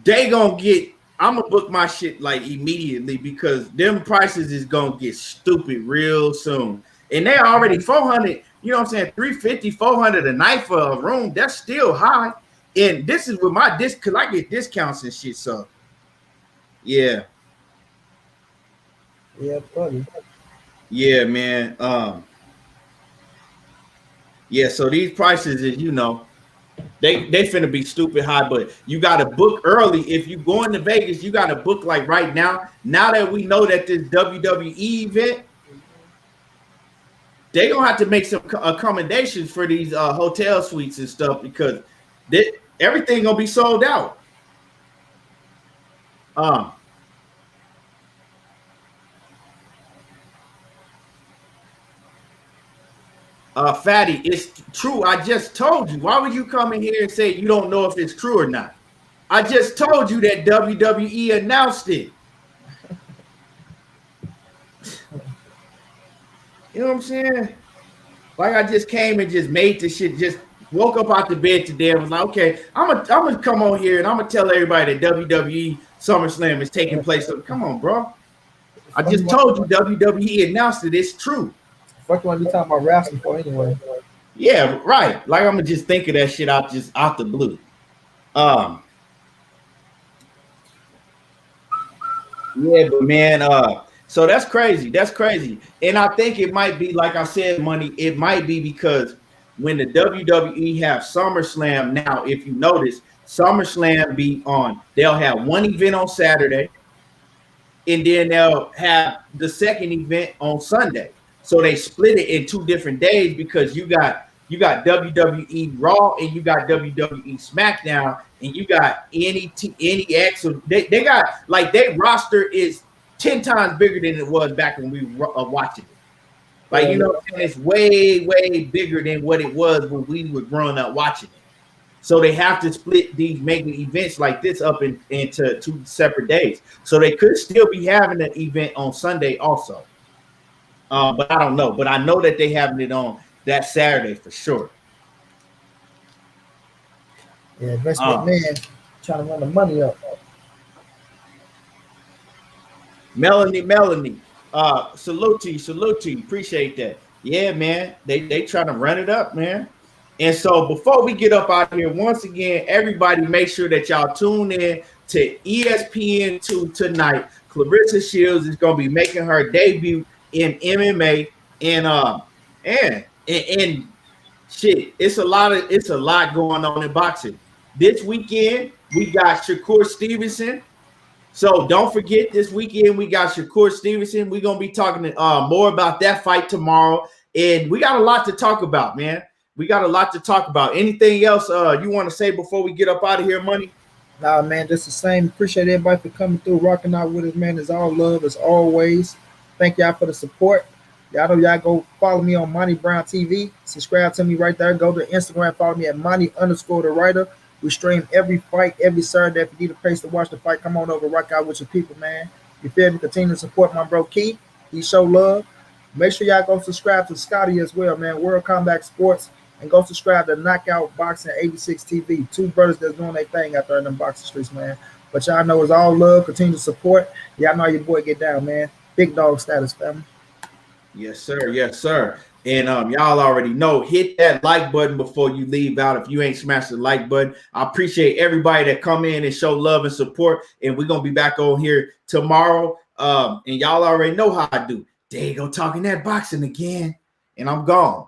they gonna get, I'm gonna book my shit like immediately because them prices is gonna get stupid real soon. And they're already 400, you know what I'm saying, 350, 400 a night for a room. That's still high. And this is with my disc, because I get discounts and shit. So yeah. Yeah, buddy. Yeah, man. Yeah, so these prices is, you know, they finna be stupid high, but you gotta book early. If you going to Vegas, you gotta book like right now. Now that we know that this WWE event, they gonna have to make some accommodations for these hotel suites and stuff because everything gonna be sold out. Fatty, it's true. I just told you. Why would you come in here and say you don't know if it's true or not? I just told you that WWE announced it. You know what I'm saying? Like I just came and just made the shit, just woke up out the bed today and was like, okay, I'm gonna come on here and I'm gonna tell everybody that WWE Summer Slam is taking place. So come on, bro. I just told you WWE announced it. It's true. Fuck you want to be talking about wrestling for anyway? Yeah, right. Like I'm gonna just think of that shit out the blue. Yeah, but man, so that's crazy. That's crazy. And I think it might be, like I said, money. It might be because when the WWE have SummerSlam now, if you notice, SummerSlam be on. They'll have one event on Saturday, and then they'll have the second event on Sunday. So they split it in 2 different days because you got WWE Raw and you got WWE SmackDown and you got NEX. So they got like their roster is 10 times bigger than it was back when we were watching it. Like, you know what I'm saying? It's way, way bigger than what it was when we were growing up watching it. So they have to split these mega events like this up into 2 separate days. So they could still be having an event on Sunday also. But I don't know. But I know that they having it on that Saturday for sure. Yeah, Vince McMahon trying to run the money up. Melanie. Salute to you. Appreciate that. Yeah, man. They trying to run it up, man. And so before we get up out here, once again, everybody make sure that y'all tune in to ESPN2 tonight. Claressa Shields is gonna be making her debut in MMA, and shit, it's a lot going on in boxing. This weekend we got Shakur Stevenson. So don't forget, this weekend we got Shakur Stevenson. We're gonna be talking more about that fight tomorrow, and we got a lot to talk about, man. We got a lot to talk about. Anything else you want to say before we get up out of here, Money? Nah, man, just the same. Appreciate everybody for coming through, rocking out with us, man. It's all love as always. Thank y'all for the support. Y'all know y'all go follow me on Monty Brown TV. Subscribe to me right there. Go to Instagram, follow me at Monty_the writer. We stream every fight, every Saturday. If you need a place to watch the fight, come on over, rock out with your people, man. You feel me? Continue to support my bro Keith. He show love. Make sure y'all go subscribe to Scotty as well, man. World Combat Sports. And go subscribe to Knockout Boxing 86 TV. 2 brothers that's doing their thing out there in them boxing streets, man. But y'all know it's all love. Continue to support. Y'all know your boy get down, man. Big dog status, family. Yes, sir. Yes, sir. And y'all already know, hit that like button before you leave out. If you ain't smashed the like button, I appreciate everybody that come in and show love and support. And we're gonna be back on here tomorrow. And y'all already know how I do. There you go, talking that boxing again, and I'm gone.